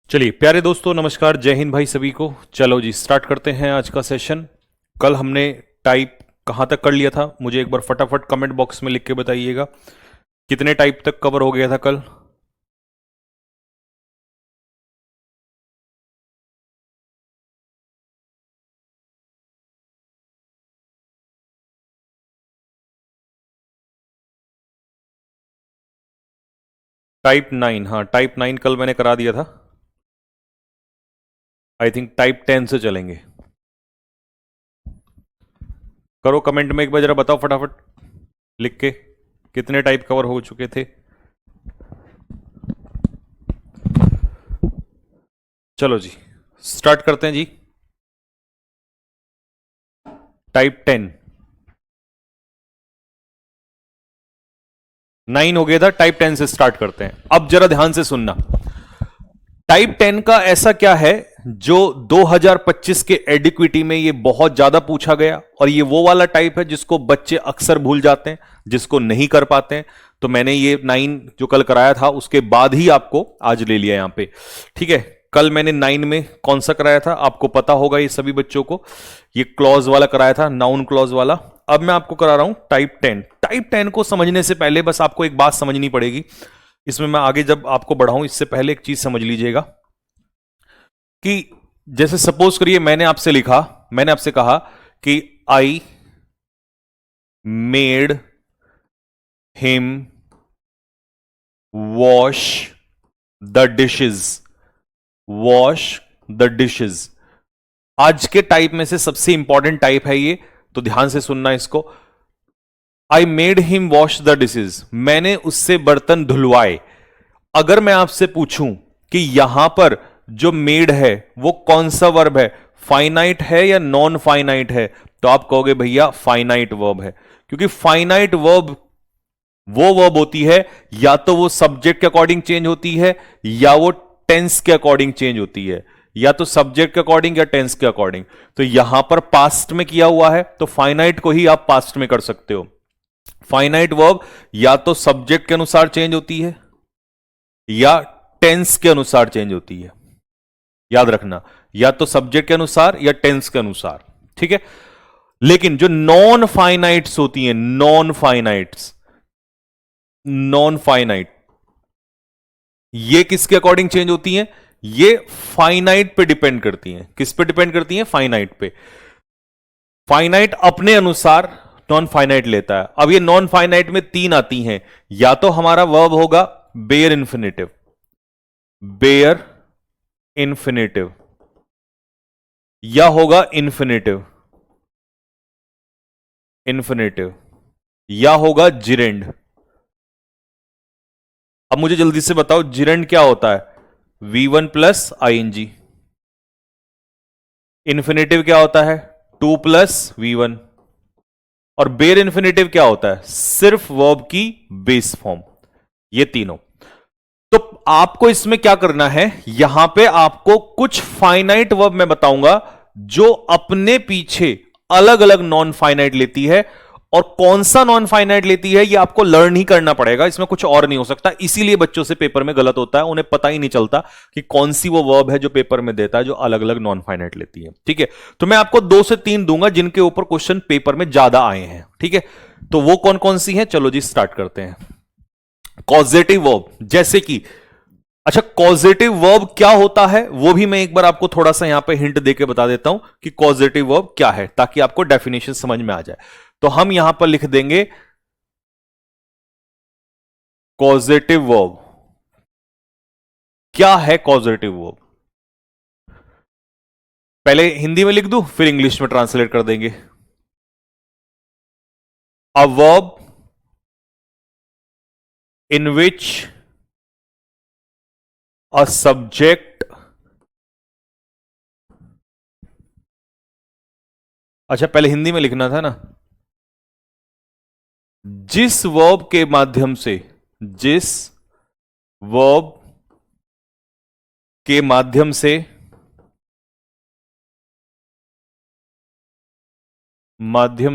चलिए प्यारे दोस्तों, नमस्कार, जय हिंद भाई सभी को। चलो जी स्टार्ट करते हैं आज का सेशन। कल हमने टाइप कहाँ तक कर लिया था? मुझे एक बार फटाफट कमेंट बॉक्स में लिख के बताइएगा कितने टाइप तक कवर हो गया था कल। टाइप 9, हाँ टाइप 9 कल मैंने करा दिया था। आई थिंक टाइप 10 से चलेंगे। करो कमेंट में एक बार जरा बताओ फटाफट लिख के कितने टाइप कवर हो चुके थे। चलो जी स्टार्ट करते हैं जी। टाइप 10 9 हो गया था, टाइप 10 से स्टार्ट करते हैं। अब जरा ध्यान से सुनना। टाइप 10 का ऐसा क्या है जो 2025 के एडिक्विटी में ये बहुत ज्यादा पूछा गया, और ये वो वाला टाइप है जिसको बच्चे अक्सर भूल जाते हैं, जिसको नहीं कर पाते हैं। तो मैंने ये 9 जो कल कराया था उसके बाद ही आपको आज ले लिया यहां पे। ठीक है, कल मैंने 9 में कौन सा कराया था आपको पता होगा, ये सभी बच्चों को। ये क्लॉज वाला कराया था, नाउन क्लॉज वाला। अब मैं आपको करा रहा हूं टाइप 10। टाइप 10 को समझने से पहले बस आपको एक बात समझनी पड़ेगी। इसमें मैं आगे जब आपको बढ़ाऊं इससे पहले एक चीज समझ लीजिएगा कि जैसे सपोज करिए मैंने आपसे कहा कि I made him wash the dishes. Wash the dishes आज के टाइप में से सबसे इंपॉर्टेंट टाइप है ये, तो ध्यान से सुनना इसको। I made him wash the dishes, मैंने उससे बर्तन धुलवाए। अगर मैं आपसे पूछूं कि यहां पर जो मेड है वो कौन सा वर्ब है, फाइनाइट है या नॉन फाइनाइट है, तो आप कहोगे भैया फाइनाइट वर्ब है। क्योंकि फाइनाइट वर्ब वो वर्ब होती है या तो वो सब्जेक्ट के अकॉर्डिंग चेंज होती है या वो टेंस के अकॉर्डिंग चेंज होती है, या तो सब्जेक्ट के अकॉर्डिंग या टेंस के अकॉर्डिंग। तो यहां पर पास्ट में किया हुआ है तो फाइनाइट को ही आप पास्ट में कर सकते हो। फाइनाइट वर्ब या तो सब्जेक्ट के अनुसार चेंज होती है या टेंस के अनुसार चेंज होती है। याद रखना, या तो सब्जेक्ट के अनुसार या टेंस के अनुसार। ठीक है, लेकिन जो नॉन फाइनाइट्स होती हैं, नॉन फाइनाइट ये किसके अकॉर्डिंग चेंज होती हैं? ये फाइनाइट पे डिपेंड करती हैं। किस पे डिपेंड करती हैं? फाइनाइट पे। फाइनाइट अपने अनुसार नॉन फाइनाइट लेता है। अब ये नॉन फाइनाइट में 3 आती हैं, या तो हमारा वर्ब होगा बेयर इन्फिनेटिव, बेयर इन्फिनेटिव, या होगा इन्फिनेटिव, इन्फिनेटिव, या होगा जिरेंड। अब मुझे जल्दी से बताओ जिरेंड क्या होता है? V1 plus ING. इन्फिनेटिव क्या होता है? 2 प्लस V1। और बेयर इन्फिनेटिव क्या होता है? सिर्फ वर्ब की बेस फॉर्म। ये तीनों। तो आपको इसमें क्या करना है, यहां पे आपको कुछ फाइनाइट वर्ब मैं बताऊंगा जो अपने पीछे अलग अलग नॉन फाइनाइट लेती है, और कौन सा नॉन फाइनाइट लेती है ये आपको लर्न ही करना पड़ेगा, इसमें कुछ और नहीं हो सकता। इसीलिए बच्चों से पेपर में गलत होता है, उन्हें पता ही नहीं चलता कि कौन सी वो वर्ब है जो पेपर में देता है जो अलग अलग नॉन फाइनाइट लेती है। ठीक है, तो मैं आपको 2 से 3 दूंगा जिनके ऊपर क्वेश्चन पेपर में ज्यादा आए हैं। ठीक है, तो वो कौन कौन सी है, चलो जी स्टार्ट करते हैं। कॉजेटिव वर्ब, जैसे कि अच्छा कॉजेटिव वर्ब क्या होता है वो भी मैं एक बार आपको थोड़ा सा यहां पे हिंट देके बता देता हूं कि कॉजेटिव वर्ब क्या है, ताकि आपको डेफिनेशन समझ में आ जाए। तो हम यहां पर लिख देंगे कॉजेटिव वर्ब। क्या है कॉजेटिव वर्ब? पहले हिंदी में लिख दूं फिर इंग्लिश में ट्रांसलेट कर देंगे। A verb in which a subject, अच्छा पहले हिंदी में लिखना था ना, जिस वर्ब के माध्यम से, जिस वर्ब के माध्यम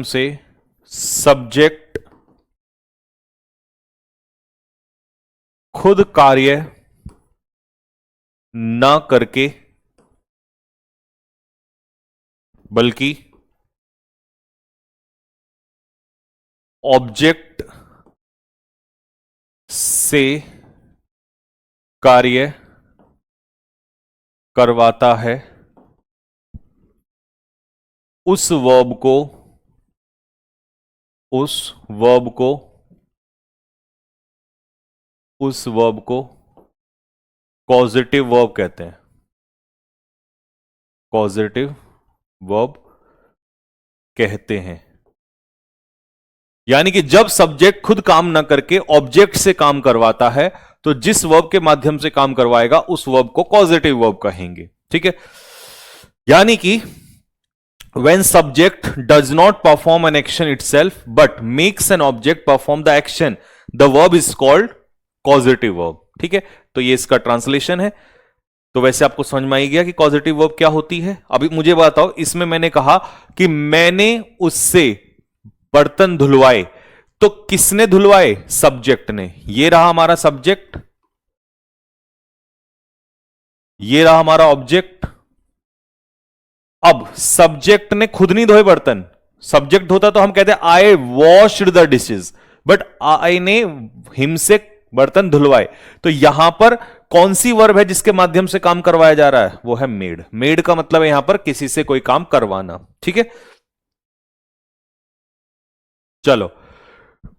से सब्जेक्ट खुद कार्य ना करके बल्कि ऑब्जेक्ट से कार्य करवाता है, उस वर्ब को उस वर्ब को कॉजेटिव वर्ब कहते हैं। कॉजेटिव वर्ब कहते हैं। यानी कि जब सब्जेक्ट खुद काम ना करके ऑब्जेक्ट से काम करवाता है, तो जिस वर्ब के माध्यम से काम करवाएगा उस वर्ब को कॉजेटिव वर्ब कहेंगे। ठीक है, यानी कि when subject does not perform an action itself but makes an object perform the action, the verb is called causative verb। ठीक है, तो ये इसका ट्रांसलेशन है। तो वैसे आपको समझ में आ गया कि कॉजेटिव वर्ब क्या होती है। अभी मुझे बताओ, इसमें मैंने कहा कि मैंने उससे बर्तन धुलवाए, तो किसने धुलवाए? सब्जेक्ट ने। ये रहा हमारा सब्जेक्ट, ये रहा हमारा ऑब्जेक्ट। अब सब्जेक्ट ने खुद नहीं धोए बर्तन। सब्जेक्ट होता तो हम कहते I washed the dishes, but I ने हिम से बर्तन धुलवाए। तो यहां पर कौन सी वर्ब है जिसके माध्यम से काम करवाया जा रहा है? वो है मेड। मेड का मतलब है यहां पर किसी से कोई काम करवाना। ठीक है, चलो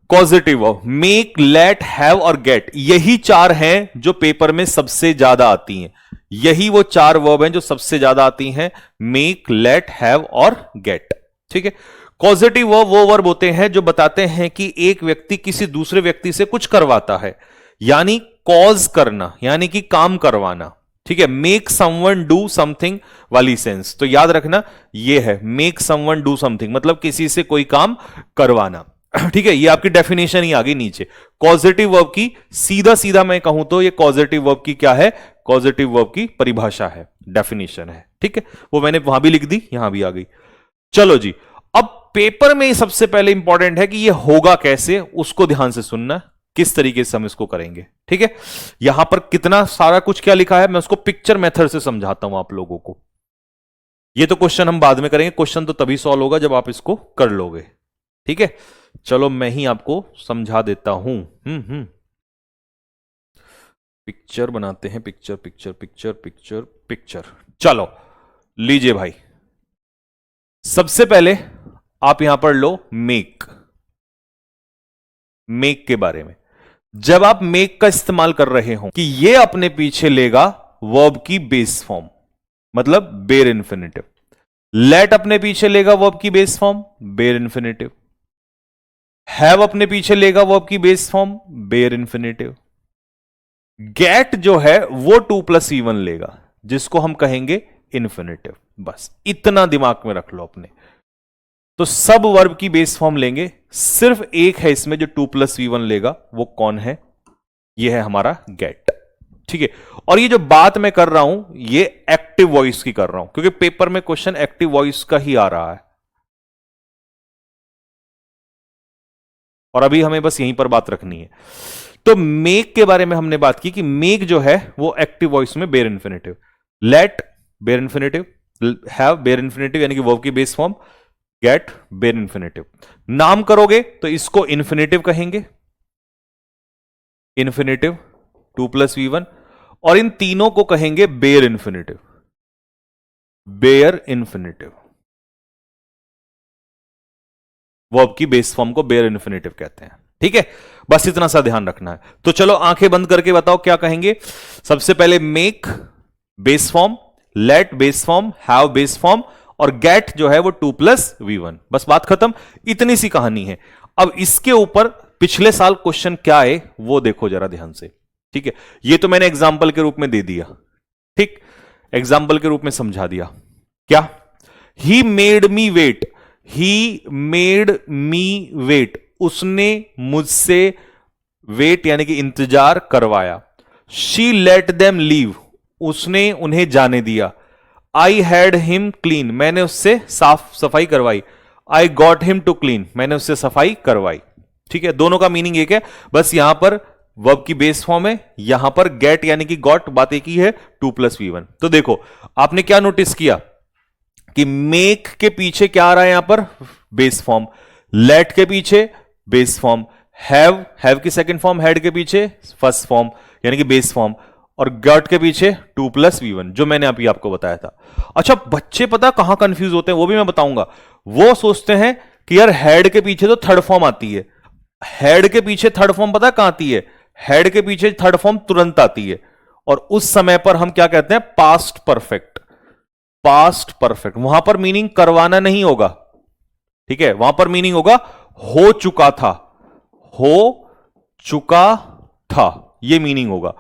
causative verb make, let, have और गेट, यही चार हैं जो पेपर में सबसे ज्यादा आती हैं। यही वो चार वर्ब हैं जो सबसे ज्यादा आती हैं, मेक, लेट, हैव और गेट। ठीक है, कॉजेटिव वर्ब वो वर्ब होते हैं जो बताते हैं कि एक व्यक्ति किसी दूसरे व्यक्ति से कुछ करवाता है, यानी कॉज करना, यानी कि काम करवाना। ठीक है, मेक समवन डू समथिंग वाली सेंस तो याद रखना, ये है मेक समवन डू समथिंग, मतलब किसी से कोई काम करवाना। ठीक है, ये आपकी डेफिनेशन ही आ गई नीचे। कॉजेटिव वर्ब की सीधा सीधा मैं कहूं तो ये कॉजेटिव वर्ब की क्या है? कॉजेटिव वर्ब की परिभाषा है, डेफिनेशन है। ठीक है, वो मैंने वहां भी लिख दी, यहां भी आ गई। चलो जी, अब पेपर में सबसे पहले इंपॉर्टेंट है कि ये होगा कैसे, उसको ध्यान से सुनना, किस तरीके से हम इसको करेंगे। ठीक है, यहां पर कितना सारा कुछ क्या लिखा है, मैं उसको पिक्चर मेथड से समझाता हूं आप लोगों को। ये तो क्वेश्चन हम बाद में करेंगे, क्वेश्चन तो तभी सॉल्व होगा जब आप इसको कर लोगे। ठीक है, चलो मैं ही आपको समझा देता हूं। पिक्चर बनाते हैं, picture picture picture picture picture. चलो लीजिए भाई, सबसे पहले आप यहां पर लो मेक। मेक के बारे में, जब आप मेक का इस्तेमाल कर रहे हो कि ये अपने पीछे लेगा वर्ब की बेस फॉर्म, मतलब बेयर इन्फिनिटिव। लेट अपने पीछे लेगा वर्ब की base form, bare infinitive. Have अपने पीछे लेगा वर्ब की base form, bare infinitive. Get जो है वो 2+E1 लेगा, जिसको हम कहेंगे इन्फिनिटिव। बस इतना दिमाग में रख लो अपने। तो सब वर्ब की बेस फॉर्म लेंगे, सिर्फ एक है इसमें जो 2+V1 लेगा, वो कौन है? ये है हमारा गेट। ठीक है, और ये जो बात मैं कर रहा हूं ये एक्टिव वॉइस की कर रहा हूं, क्योंकि पेपर में क्वेश्चन एक्टिव वॉइस का ही आ रहा है। और अभी हमें बस यहीं पर बात रखनी है। तो मेक के बारे में हमने बात की कि मेक जो है वो एक्टिव वॉइस में bare infinitive, let bare infinitive, have bare infinitive यानी कि वर्ब की base form, get bare infinitive. नाम करोगे तो इसको इन्फिनिटिव कहेंगे, इन्फिनिटिव 2+V1, और इन तीनों को कहेंगे bare infinitive, bare infinitive. Verb की बेस फॉर्म को बेयर इन्फिनिटिव कहते हैं। ठीक है, बस इतना सा ध्यान रखना है। तो चलो आंखें बंद करके बताओ क्या कहेंगे। सबसे पहले make base form, let base form, have base form, और गेट जो है वो 2+V1। बस बात खत्म, इतनी सी कहानी है। अब इसके ऊपर पिछले साल क्वेश्चन क्या है वो देखो जरा ध्यान से। ठीक है, ये तो मैंने एग्जाम्पल के रूप में दे दिया, ठीक, एग्जाम्पल के रूप में समझा दिया। क्या? He made me wait, he made me wait, उसने मुझसे वेट यानी कि इंतजार करवाया। शी लेट देम लीव, उसने उन्हें जाने दिया। आई हैड हिम क्लीन, मैंने उससे साफ सफाई करवाई। I got him to clean, मैंने उससे सफाई करवाई। ठीक है, दोनों का मीनिंग एक है, बस यहां पर वर्ब की बेस फॉर्म है, यहां पर गेट यानी कि गॉट, बात एक ही है, 2+v1। तो देखो आपने क्या नोटिस किया कि मेक के पीछे क्या आ रहा है यहां पर, बेस फॉर्म, लेट के पीछे बेस फॉर्म, हैव की सेकंड फॉर्म, हैड के पीछे फर्स्ट फॉर्म यानी कि बेस फॉर्म, और गॉट के पीछे 2+v1 जो मैंने अभी आपको बताया था। अच्छा बच्चे पता कहां कंफ्यूज होते हैं वो भी मैं बताऊंगा। वो सोचते हैं कि यार हेड के पीछे तो थर्ड फॉर्म आती है, हेड के पीछे थर्ड फॉर्म पता कहां आती है, हेड के पीछे थर्ड फॉर्म तुरंत आती है, और उस समय पर हम क्या कहते हैं, पास्ट परफेक्ट। पास्ट परफेक्ट वहां पर मीनिंग करवाना नहीं होगा, ठीक है, वहां पर मीनिंग होगा हो चुका था, हो चुका था, यह मीनिंग होगा।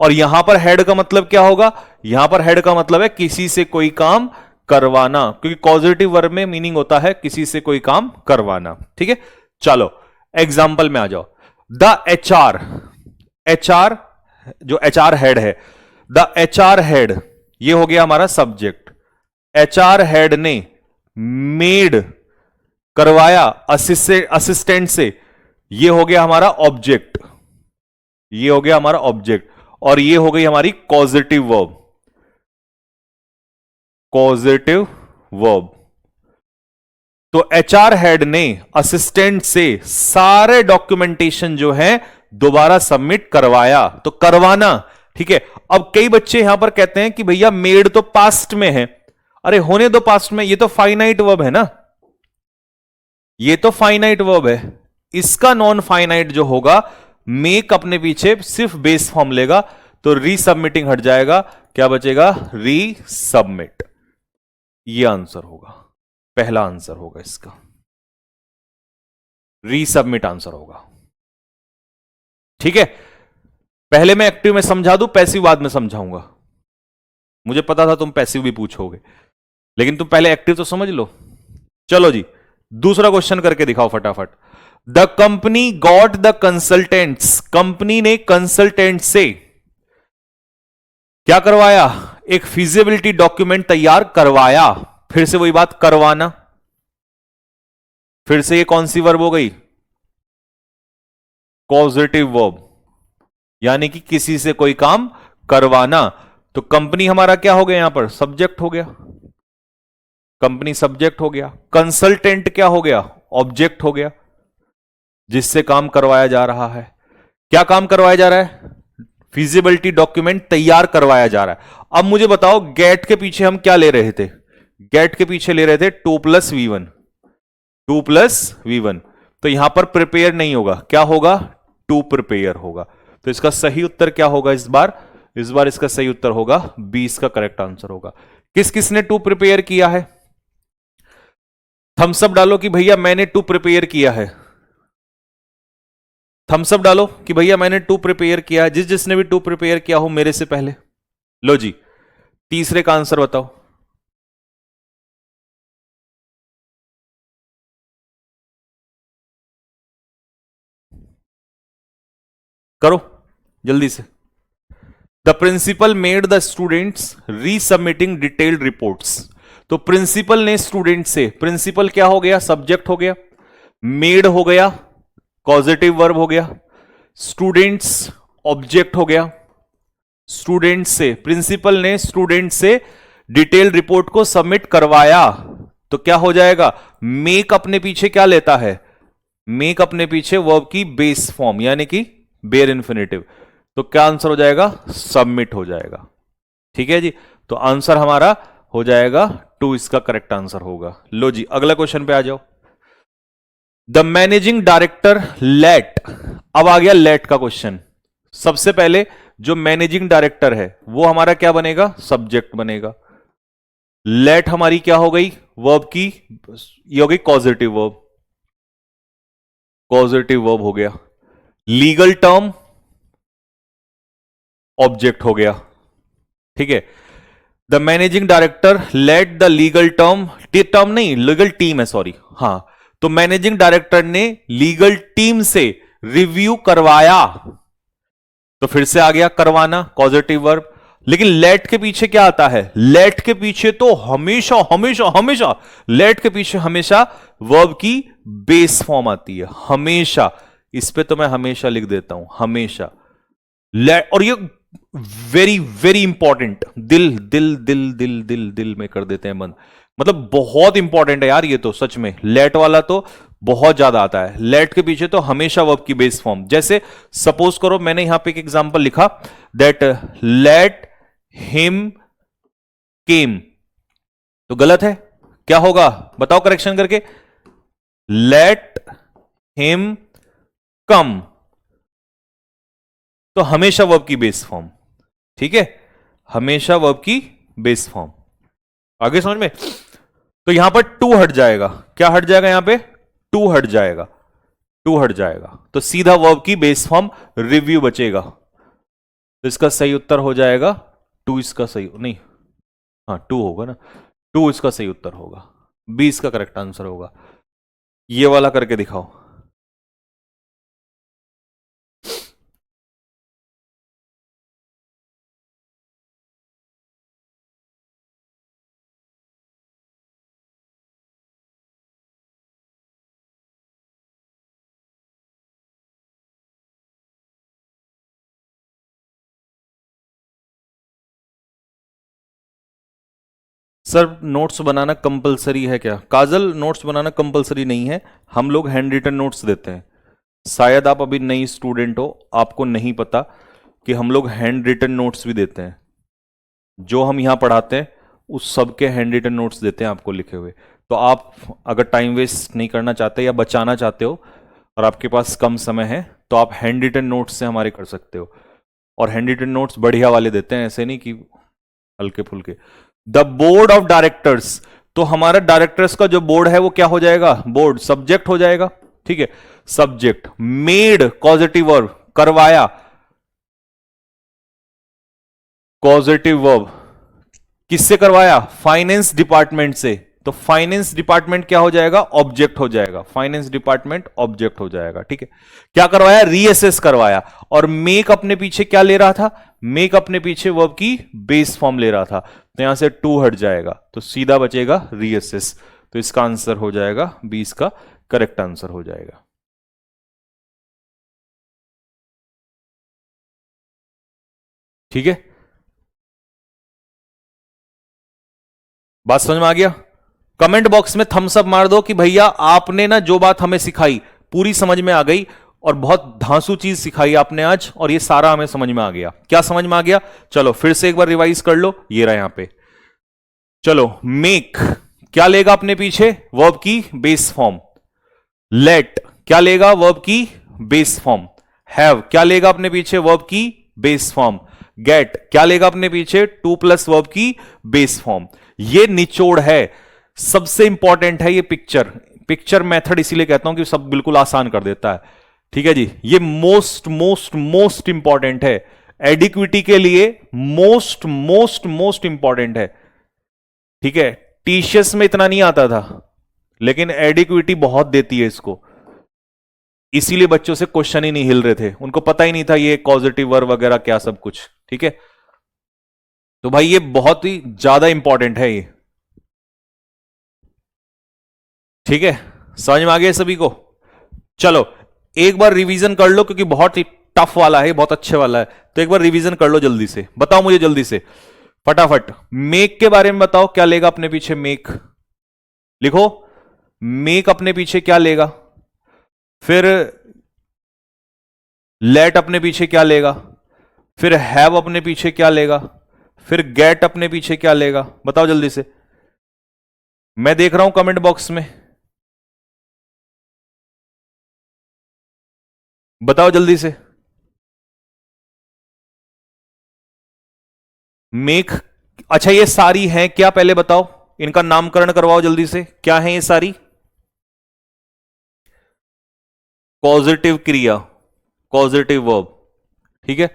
और यहां पर हेड का मतलब क्या होगा, यहां पर हेड का मतलब है किसी से कोई काम करवाना, क्योंकि कॉजेटिव वर्ब में मीनिंग होता है किसी से कोई काम करवाना, ठीक है। चलो एग्जाम्पल में आ जाओ। द एचआर जो एचआर हेड है, द एचआर हेड ये हो गया हमारा सब्जेक्ट, एचआर हेड ने मेड करवाया असिस्टेंट से, ये हो गया हमारा ऑब्जेक्ट, ये हो गया हमारा ऑब्जेक्ट, और ये हो गई हमारी कॉजेटिव वर्ब, कॉजेटिव वर्ब। तो एचआर हेड ने असिस्टेंट से सारे डॉक्यूमेंटेशन जो है दोबारा सबमिट करवाया, तो करवाना, ठीक है। अब कई बच्चे यहां पर कहते हैं कि भैया मेड तो पास्ट में है, अरे होने दो पास्ट में, ये तो फाइनाइट वर्ब है ना, ये तो फाइनाइट वर्ब है। इसका नॉन फाइनाइट जो होगा, मेक अपने पीछे सिर्फ बेस फॉर्म लेगा, तो रीसबमिटिंग हट जाएगा, क्या बचेगा, रीसबमिट। ये आंसर होगा, पहला आंसर होगा इसका, रीसबमिट आंसर होगा, ठीक है। पहले मैं एक्टिव में समझा दूं, पैसिव बाद में समझाऊंगा। मुझे पता था तुम पैसिव भी पूछोगे, लेकिन तुम पहले एक्टिव तो समझ लो। चलो जी दूसरा क्वेश्चन करके दिखाओ फटाफट। The company got the consultants, company ने कंसल्टेंट से क्या करवाया, एक फिजिबिलिटी डॉक्यूमेंट तैयार करवाया। फिर से वही बात, करवाना, फिर से ये कौन सी वर्ब हो गई, कॉजेटिव वर्ब, यानी कि किसी से कोई काम करवाना। तो कंपनी हमारा क्या हो गया, यहां पर सब्जेक्ट हो गया, कंपनी सब्जेक्ट हो गया, कंसल्टेंट क्या हो गया, ऑब्जेक्ट हो गया, जिससे काम करवाया जा रहा है। क्या काम करवाया जा रहा है, फिजिबिलिटी डॉक्यूमेंट तैयार करवाया जा रहा है। अब मुझे बताओ गेट के पीछे हम क्या ले रहे थे, गेट के पीछे ले रहे थे 2+v1, 2+v1। तो यहां पर प्रिपेयर नहीं होगा, क्या होगा, टू प्रिपेयर होगा। तो इसका सही उत्तर क्या होगा इस बार इसका सही उत्तर होगा बी, इसका करेक्ट आंसर होगा। किस किसने टू प्रिपेयर किया है, थम्सअप डालो कि भैया मैंने टू प्रिपेयर किया है, थम्सअप डालो कि भैया मैंने टू प्रिपेयर किया है, जिसने भी टू प्रिपेयर किया हो मेरे से पहले। लो जी तीसरे का आंसर बताओ, करो जल्दी से। The principal made the students resubmitting detailed reports. तो प्रिंसिपल ने स्टूडेंट से, प्रिंसिपल क्या हो गया, सब्जेक्ट हो गया, मेड हो गया, कॉजेटिव वर्ब हो गया, स्टूडेंट्स ऑब्जेक्ट हो गया, स्टूडेंट से, प्रिंसिपल ने स्टूडेंट से डिटेल रिपोर्ट को सबमिट करवाया। तो क्या हो जाएगा, मेक अपने पीछे क्या लेता है, मेक अपने पीछे वर्ब की बेस फॉर्म यानी कि बेयर इन्फिनेटिव। तो क्या आंसर हो जाएगा, सबमिट हो जाएगा, ठीक है जी। तो आंसर हमारा हो जाएगा 2, इसका करेक्ट आंसर होगा। लो जी अगला क्वेश्चन पे आ जाओ। द मैनेजिंग डायरेक्टर लेट, अब आ गया लेट का क्वेश्चन। सबसे पहले जो मैनेजिंग डायरेक्टर है वो हमारा क्या बनेगा, सब्जेक्ट बनेगा। लेट हमारी क्या हो गई, वर्ब की, ये हो गई कॉजेटिव वर्ब, कॉजेटिव वर्ब हो गया। लीगल टर्म ऑब्जेक्ट हो गया, ठीक है। The managing director let the legal term, term नहीं लीगल टीम है, सॉरी, हां। तो मैनेजिंग डायरेक्टर ने लीगल टीम से रिव्यू करवाया, तो फिर से आ गया करवाना, पॉजिटिव वर्ब। लेकिन लेट के पीछे क्या आता है, लेट के पीछे तो हमेशा हमेशा हमेशा, लेट के पीछे हमेशा वर्ब की बेस फॉर्म आती है, हमेशा। इस पे तो मैं हमेशा लिख देता हूं, हमेशा। और ये वेरी वेरी इंपॉर्टेंट, दिल दिल दिल दिल दिल दिल में कर देते हैं बंद। मतलब बहुत इंपॉर्टेंट है यार ये तो सच में, लेट वाला तो बहुत ज्यादा आता है। लेट के पीछे तो हमेशा वर्ब की बेस फॉर्म, जैसे सपोज करो मैंने यहां पे एक एग्जांपल लिखा दैट लेट हिम केम, तो गलत है, क्या होगा बताओ करेक्शन करके, लेट हिम कम, तो हमेशा वर्ब की बेस फॉर्म, ठीक है, हमेशा वर्ब की बेस फॉर्म। आगे समझ में? तो यहां पर टू हट जाएगा, क्या हट जाएगा यहां पे, टू हट जाएगा, टू हट जाएगा, तो सीधा वर्ब की बेस फॉर्म रिव्यू बचेगा। तो इसका सही उत्तर हो जाएगा टू, इसका सही नहीं, हाँ टू होगा ना, टू इसका सही उत्तर होगा, बी इसका करेक्ट आंसर होगा। ये वाला करके दिखाओ। सर नोट्स बनाना कंपलसरी है क्या? काजल नोट्स बनाना कंपलसरी नहीं है, हम लोग हैंड रिटन नोट्स देते हैं। शायद आप अभी नई स्टूडेंट हो, आपको नहीं पता कि हम लोग हैंड रिटन नोट्स भी देते हैं। जो हम यहां पढ़ाते हैं उस सब के हैंड रिटन नोट्स देते हैं आपको लिखे हुए। तो आप अगर टाइम वेस्ट नहीं करना चाहते या बचाना चाहते हो और आपके पास कम समय है, तो आप हैंड रिटन नोट्स से हमारे कर सकते हो। और हैंड रिटन नोट्स बढ़िया वाले देते हैं, ऐसे नहीं कि हल्के फुल्के। द बोर्ड ऑफ डायरेक्टर्स, तो हमारा डायरेक्टर्स का जो बोर्ड है वो क्या हो जाएगा, बोर्ड सब्जेक्ट हो जाएगा, ठीक है, सब्जेक्ट। मेड कॉजेटिव वर्ब, करवाया कॉजेटिव वर्ब, किससे करवाया, फाइनेंस डिपार्टमेंट से, तो फाइनेंस डिपार्टमेंट क्या हो जाएगा, ऑब्जेक्ट हो जाएगा, फाइनेंस डिपार्टमेंट ऑब्जेक्ट हो जाएगा, ठीक है। क्या करवाया, रीअसेस करवाया। और मेक अपने पीछे क्या ले रहा था, मेक अपने पीछे वर्ब की बेस फॉर्म ले रहा था, तो यहां से टू हट जाएगा, तो सीधा बचेगा रीअसेस। तो इसका आंसर हो जाएगा बी, इसका करेक्ट आंसर हो जाएगा। ठीक है, बात समझ में आ गया? कमेंट बॉक्स में थम्स अप मार दो कि भैया आपने ना जो बात हमें सिखाई पूरी समझ में आ गई, और बहुत धांसू चीज सिखाई आपने आज, और ये सारा हमें समझ में आ गया। क्या समझ में आ गया? चलो फिर से एक बार रिवाइज कर लो, ये रहा यहां पे। चलो, मेक क्या लेगा अपने पीछे, वर्ब की बेस फॉर्म। लेट क्या लेगा, वर्ब की बेस फॉर्म। हैव क्या लेगा अपने पीछे, वर्ब की बेस फॉर्म। गेट क्या लेगा अपने पीछे, टू प्लस वर्ब की बेस फॉर्म। ये निचोड़ है, सबसे इंपॉर्टेंट है ये पिक्चर। पिक्चर मेथड इसीलिए कहता हूं कि सब बिल्कुल आसान कर देता है। ठीक है जी, ये मोस्ट मोस्ट मोस्ट इंपॉर्टेंट है एडिक्विटी के लिए, मोस्ट मोस्ट मोस्ट इंपॉर्टेंट है। ठीक है, टीसीएस में इतना नहीं आता था, लेकिन एडिक्विटी बहुत देती है इसको, इसीलिए बच्चों से क्वेश्चन ही नहीं हिल रहे थे, उनको पता ही नहीं था ये कॉजेटिव वर्ब वगैरह क्या सब कुछ। ठीक है, तो भाई ये बहुत ही ज्यादा इंपॉर्टेंट है ये। ठीक है, समझ में आ गया सभी को? चलो एक बार रिवीजन कर लो, क्योंकि बहुत ही टफ वाला है, बहुत अच्छे वाला है, तो एक बार रिवीजन कर लो जल्दी से, बताओ मुझे जल्दी से फटाफट। मेक के बारे में बताओ, क्या लेगा अपने पीछे, मेक लिखो, मेक अपने पीछे क्या लेगा, फिर लेट अपने पीछे क्या लेगा, फिर हैव अपने पीछे क्या लेगा, फिर गेट अपने पीछे क्या लेगा, बताओ जल्दी से, मैं देख रहा हूं कमेंट बॉक्स में, बताओ जल्दी से। मेक, अच्छा ये सारी हैं क्या, पहले बताओ, इनका नामकरण करवाओ जल्दी से, क्या है ये सारी, पॉजिटिव क्रिया, पॉजिटिव वर्ब। ठीक है,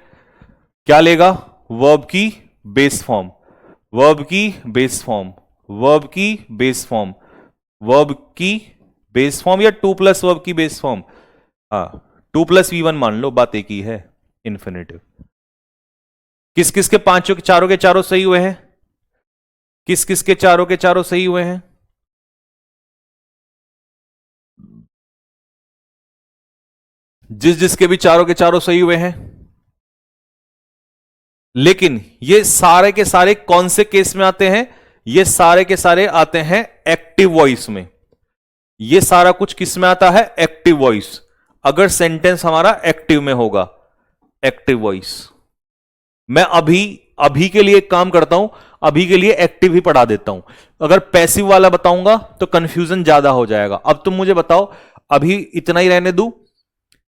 क्या लेगा, वर्ब की बेस फॉर्म, वर्ब की बेस फॉर्म, वर्ब की बेस फॉर्म, वर्ब की बेस फॉर्म, या टू प्लस वर्ब की बेस फॉर्म, हाँ टू प्लस वी1 मान लो, बात एक ही है, इन्फिनेटिव। किस किस के पांचों के चारों सही हुए हैं, किस किस के चारों सही हुए हैं, जिस जिसके भी चारों के चारों सही हुए हैं, लेकिन ये सारे के सारे कौन से केस में आते हैं? ये सारे के सारे आते हैं एक्टिव वॉइस में। ये सारा कुछ किस में आता है? Active voice. अगर सेंटेंस हमारा एक्टिव में होगा, एक्टिव वॉइस। मैं अभी अभी के लिए एक काम करता हूं, अभी के लिए एक्टिव ही पढ़ा देता हूं। अगर पैसिव वाला बताऊंगा तो कंफ्यूजन ज्यादा हो जाएगा। अब तुम मुझे बताओ, अभी इतना ही रहने दूं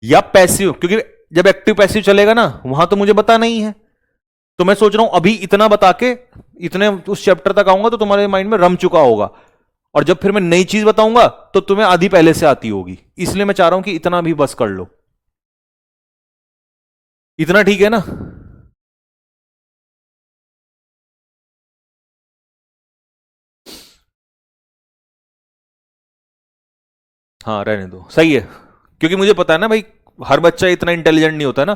या पैसिव? क्योंकि जब एक्टिव पैसिव चलेगा ना, वहां तो मुझे पता नहीं है। तो मैं सोच रहा हूं अभी इतना बता के इतने उस चैप्टर तक आऊंगा तो तुम्हारे माइंड में रम चुका होगा, और जब फिर मैं नई चीज बताऊंगा तो तुम्हें आधी पहले से आती होगी। इसलिए मैं चाह रहा हूं कि इतना भी बस कर लो। इतना ठीक है ना? हाँ, रहने दो, सही है। क्योंकि मुझे पता है ना भाई, हर बच्चा इतना इंटेलिजेंट नहीं होता ना,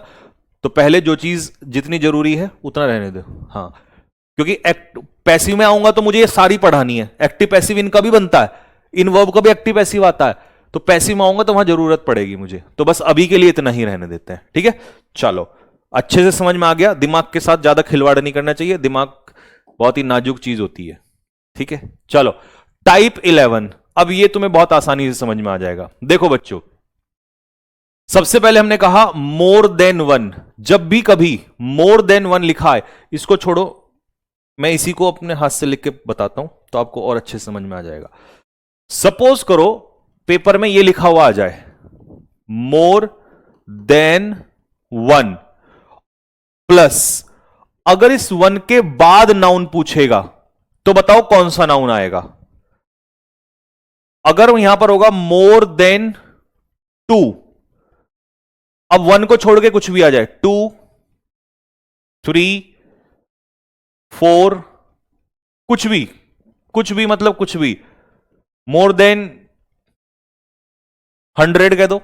तो पहले जो चीज जितनी जरूरी है उतना रहने दो। हाँ, क्योंकि पैसिव में आऊंगा तो मुझे ये सारी पढ़ानी है। एक्टिव पैसिव इनका भी बनता है, इन वर्ब का भी एक्टिव पैसिव आता है, तो पैसिव में आऊंगा तो वहां जरूरत पड़ेगी मुझे। तो बस अभी के लिए इतना ही रहने देते हैं, ठीक है? चलो, अच्छे से समझ में आ गया। दिमाग के साथ ज्यादा खिलवाड़ नहीं करना चाहिए, दिमाग बहुत ही नाजुक चीज होती है, ठीक है? चलो, टाइप 11। अब ये तुम्हें बहुत आसानी से समझ में आ जाएगा। देखो बच्चों, सबसे पहले हमने कहा मोर देन वन। जब भी कभी मोर देन वन लिखा है, इसको छोड़ो, मैं इसी को अपने हाथ से लिख के बताता हूं तो आपको और अच्छे से समझ में आ जाएगा। सपोज करो पेपर में ये लिखा हुआ आ जाए, मोर देन वन प्लस, अगर इस वन के बाद नाउन पूछेगा तो बताओ कौन सा नाउन आएगा? अगर यहां पर होगा मोर देन टू, अब वन को छोड़ के कुछ भी आ जाए, 2, 3, 4, कुछ भी मतलब कुछ भी, मोर देन 100 कह दो,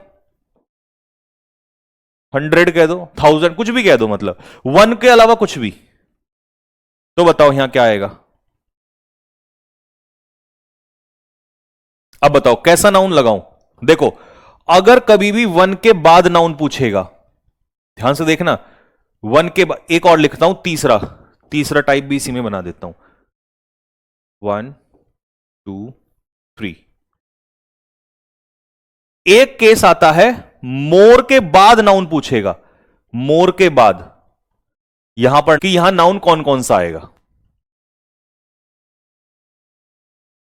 100 कह दो, 1000, कुछ भी कह दो, मतलब वन के अलावा कुछ भी। तो बताओ यहां क्या आएगा? अब बताओ कैसा नाउन लगाऊं? देखो, अगर कभी भी वन के बाद नाउन पूछेगा, ध्यान से देखना, वन के बाद एक और लिखता हूं, तीसरा तीसरा टाइप भी इसी में बना देता हूं, 1, 2, 3। एक केस आता है मोर के बाद नाउन पूछेगा, मोर के बाद, यहां पर कि यहां नाउन कौन कौन सा आएगा?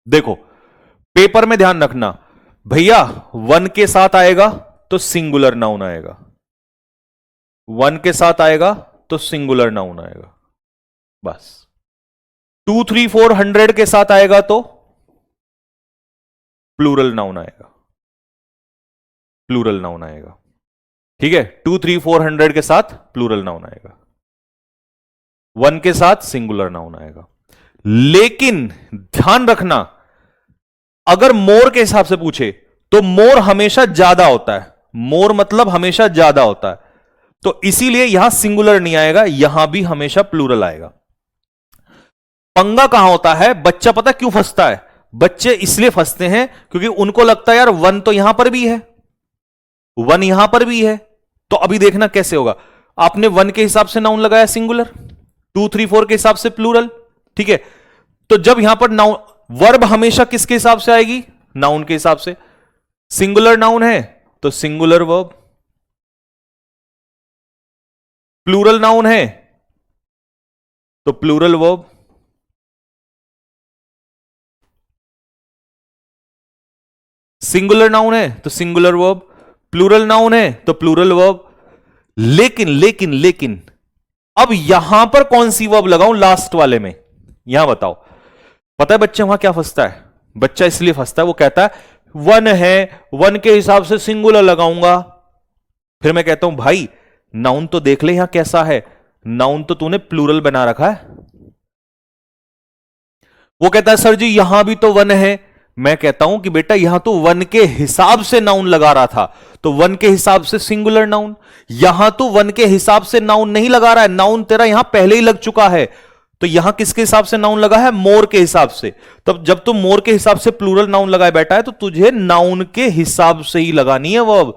देखो, पेपर में ध्यान रखना भैया, वन के साथ आएगा तो सिंगुलर नाउन आएगा, वन के साथ आएगा तो सिंगुलर नाउन आएगा, बस। 2, 3, 4, 100 के साथ आएगा तो प्लूरल नाउन आएगा, प्लूरल नाउन आएगा, ठीक है? 2, 3, 4, 100 के साथ प्लूरल नाउन आएगा, वन के साथ सिंगुलर नाउन आएगा। लेकिन ध्यान रखना, अगर मोर के हिसाब से पूछे तो मोर हमेशा ज्यादा होता है, मोर मतलब हमेशा ज्यादा होता है, तो इसीलिए यहां सिंगुलर नहीं आएगा, यहां भी हमेशा प्लूरल आएगा। पंगा कहां होता है? बच्चा पता क्यों फंसता है? बच्चे इसलिए फंसते हैं क्योंकि उनको लगता है यार वन तो यहां पर भी है, वन यहां पर भी है, तो अभी देखना कैसे होगा। आपने वन के हिसाब से नाउन लगाया सिंगुलर, 2, 3, 4 के हिसाब से प्लूरल, ठीक है? तो जब यहां पर नाउन, वर्ब हमेशा किसके हिसाब से आएगी? नाउन के हिसाब से। सिंगुलर नाउन है तो सिंगुलर वर्ब, प्लूरल नाउन है तो प्लूरल वर्ब। सिंगुलर नाउन है तो सिंगुलर वर्ब, प्लूरल नाउन है तो प्लूरल वर्ब। लेकिन लेकिन लेकिन अब यहां पर कौन सी वर्ब लगाऊं लास्ट वाले में? यहां बताओ। पता है बच्चे वहां क्या फंसता है? बच्चा इसलिए फंसता है, वो कहता है वन है, वन के हिसाब से सिंगुलर लगाऊंगा। फिर मैं कहता हूं भाई नाउन तो देख ले यहां कैसा है, नाउन तो तूने प्लूरल बना रखा है। वो कहता है सर जी यहां भी तो वन है। मैं कहता हूं कि बेटा यहां तो वन के हिसाब से नाउन लगा रहा था, तो वन के हिसाब से सिंगुलर नाउन। यहां तो वन के हिसाब से नाउन नहीं लगा रहा है, नाउन तेरा यहां पहले ही लग चुका है, तो यहां किसके हिसाब से नाउन लगा है? मोर के हिसाब से। तब जब तुम मोर के हिसाब से प्लूरल नाउन लगाए बैठा है तो तुझे नाउन के हिसाब से ही लगानी है वर्ब,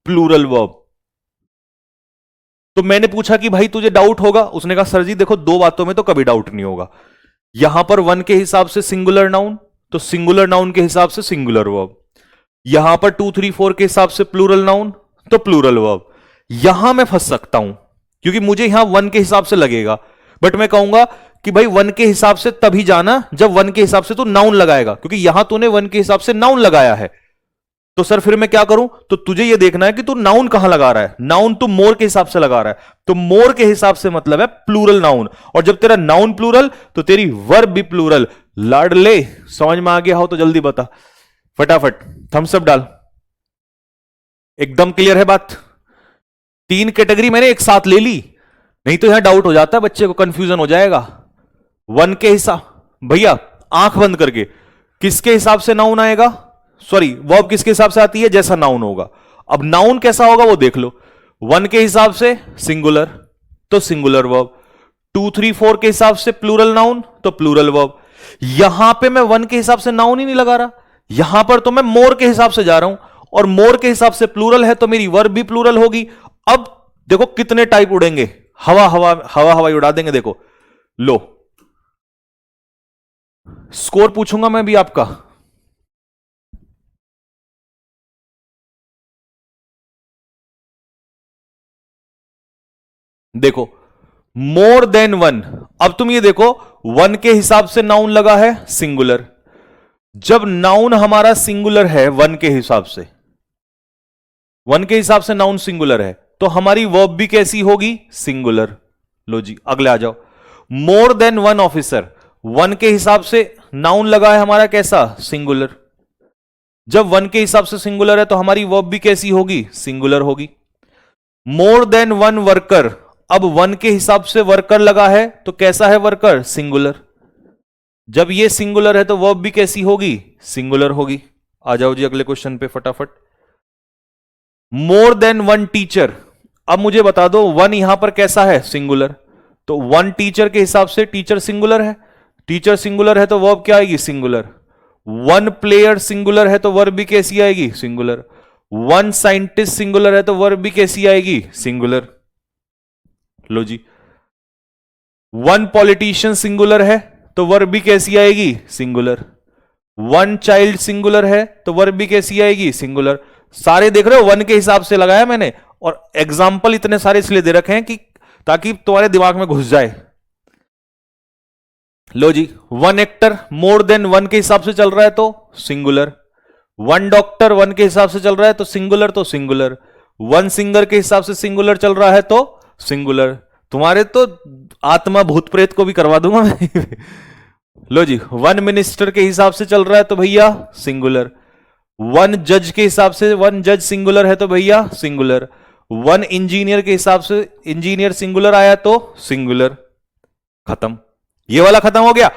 प्लूरल वर्ब। तो मैंने पूछा कि भाई तुझे डाउट होगा, उसने कहा सर जी देखो दो बातों में तो कभी डाउट नहीं होगा, यहां पर वन के हिसाब से सिंगुलर नाउन, तो सिंगुलर नाउन के हिसाब से सिंगुलर वर्ब, यहां पर 2 3 4 के हिसाब से प्लूरल नाउन तो प्लूरल वर्ब। यहां मैं फंस सकता हूं क्योंकि मुझे यहां वन के हिसाब से लगेगा, बट मैं कहूंगा कि भाई वन के हिसाब से तभी जाना जब वन के हिसाब से तू नाउन लगाएगा, क्योंकि यहां तूने वन के हिसाब से नाउन लगाया है। तो सर फिर मैं क्या करूं, तो तुझे ये देखना है कि तू नाउन कहां लगा रहा है, नाउन तू मोर के हिसाब से लगा रहा है, तो मोर के हिसाब से मतलब है प्लूरल नाउन, और जब तेरा नाउन प्लूरल तो तेरी वर्ब भी प्लूरल। लाडले समझ में आ गया हो तो जल्दी बता, फटाफट थम्स अप डाल। एकदम क्लियर है बात, 3 कैटेगरी मैंने एक साथ ले ली, नहीं तो यहां डाउट हो जाता है, बच्चे को कंफ्यूजन हो जाएगा। वन के हिसाब भैया आंख बंद करके किसके हिसाब से नाउन आएगा, सॉरी वर्ब किसके हिसाब से आती है, जैसा नाउन होगा। अब नाउन कैसा होगा वो देख लो, वन के हिसाब से सिंगुलर तो सिंगुलर वर्ब, 2 3 4 के हिसाब से प्लूरल नाउन तो प्लूरल वर्ब। यहां पे मैं वन के हिसाब से नाउन ही नहीं लगा रहा, यहां पर तो मैं मोर के हिसाब से जा रहा हूं, और मोर के हिसाब से प्लूरल है तो मेरी वर्ब भी प्लूरल होगी। अब देखो कितने टाइप उड़ेंगे, हवा हवा हवा हवाई उड़ा देंगे। देखो लो स्कोर पूछूंगा मैं भी आपका, देखो मोर देन वन। अब तुम ये देखो वन के हिसाब से नाउन लगा है सिंगुलर, जब नाउन हमारा सिंगुलर है वन के हिसाब से, वन के हिसाब से नाउन सिंगुलर है तो हमारी वर्ब भी कैसी होगी, सिंगुलर। लो जी अगले आ जाओ, मोर देन वन ऑफिसर, वन के हिसाब से नाउन लगा है हमारा कैसा, सिंगुलर, जब वन के हिसाब से सिंगुलर है तो हमारी वर्ब भी कैसी होगी, सिंगुलर होगी। मोर देन वन वर्कर, अब वन के हिसाब से वर्कर लगा है तो कैसा है वर्कर, सिंगुलर, जब ये सिंगुलर है तो वर्ब भी कैसी होगी, सिंगुलर होगी। आ जाओ जी अगले क्वेश्चन पे फटाफट। मोर देन वन टीचर, अब मुझे बता दो वन यहां पर कैसा है, सिंगुलर, तो वन टीचर के हिसाब से टीचर सिंगुलर है, टीचर सिंगुलर है तो वर्ब क्या आएगी, सिंगुलर। वन प्लेयर सिंगुलर है तो वर्ब भी कैसी आएगी, सिंगुलर। वन साइंटिस्ट सिंगुलर है तो वर्ब भी कैसी आएगी, सिंगुलर। लो जी, वन पॉलिटिशियन सिंगुलर है तो वर्ब भी कैसी आएगी, सिंगुलर। वन चाइल्ड सिंगुलर है तो वर्ब भी कैसी आएगी, सिंगुलर। सारे देख रहे हो वन के हिसाब से लगाया मैंने, और एग्जाम्पल इतने सारे इसलिए दे रखे हैं कि ताकि तुम्हारे दिमाग में घुस जाए। लो जी, one actor more than one के हिसाब से चल रहा है तो सिंगुलर। वन डॉक्टर वन के हिसाब से चल रहा है तो सिंगुलर तो सिंगुलर। वन सिंगर के हिसाब से सिंगुलर चल रहा है तो सिंगुलर। तुम्हारे तो आत्मा भूत प्रेत को भी करवा दूंगा मैं। लो जी, वन मिनिस्टर के हिसाब से चल रहा है तो भैया सिंगुलर। वन जज के हिसाब से वन जज सिंगुलर है तो भैया सिंगुलर। वन इंजीनियर के हिसाब से इंजीनियर सिंगुलर आया तो सिंगुलर। खत्म, ये वाला खत्म हो गया।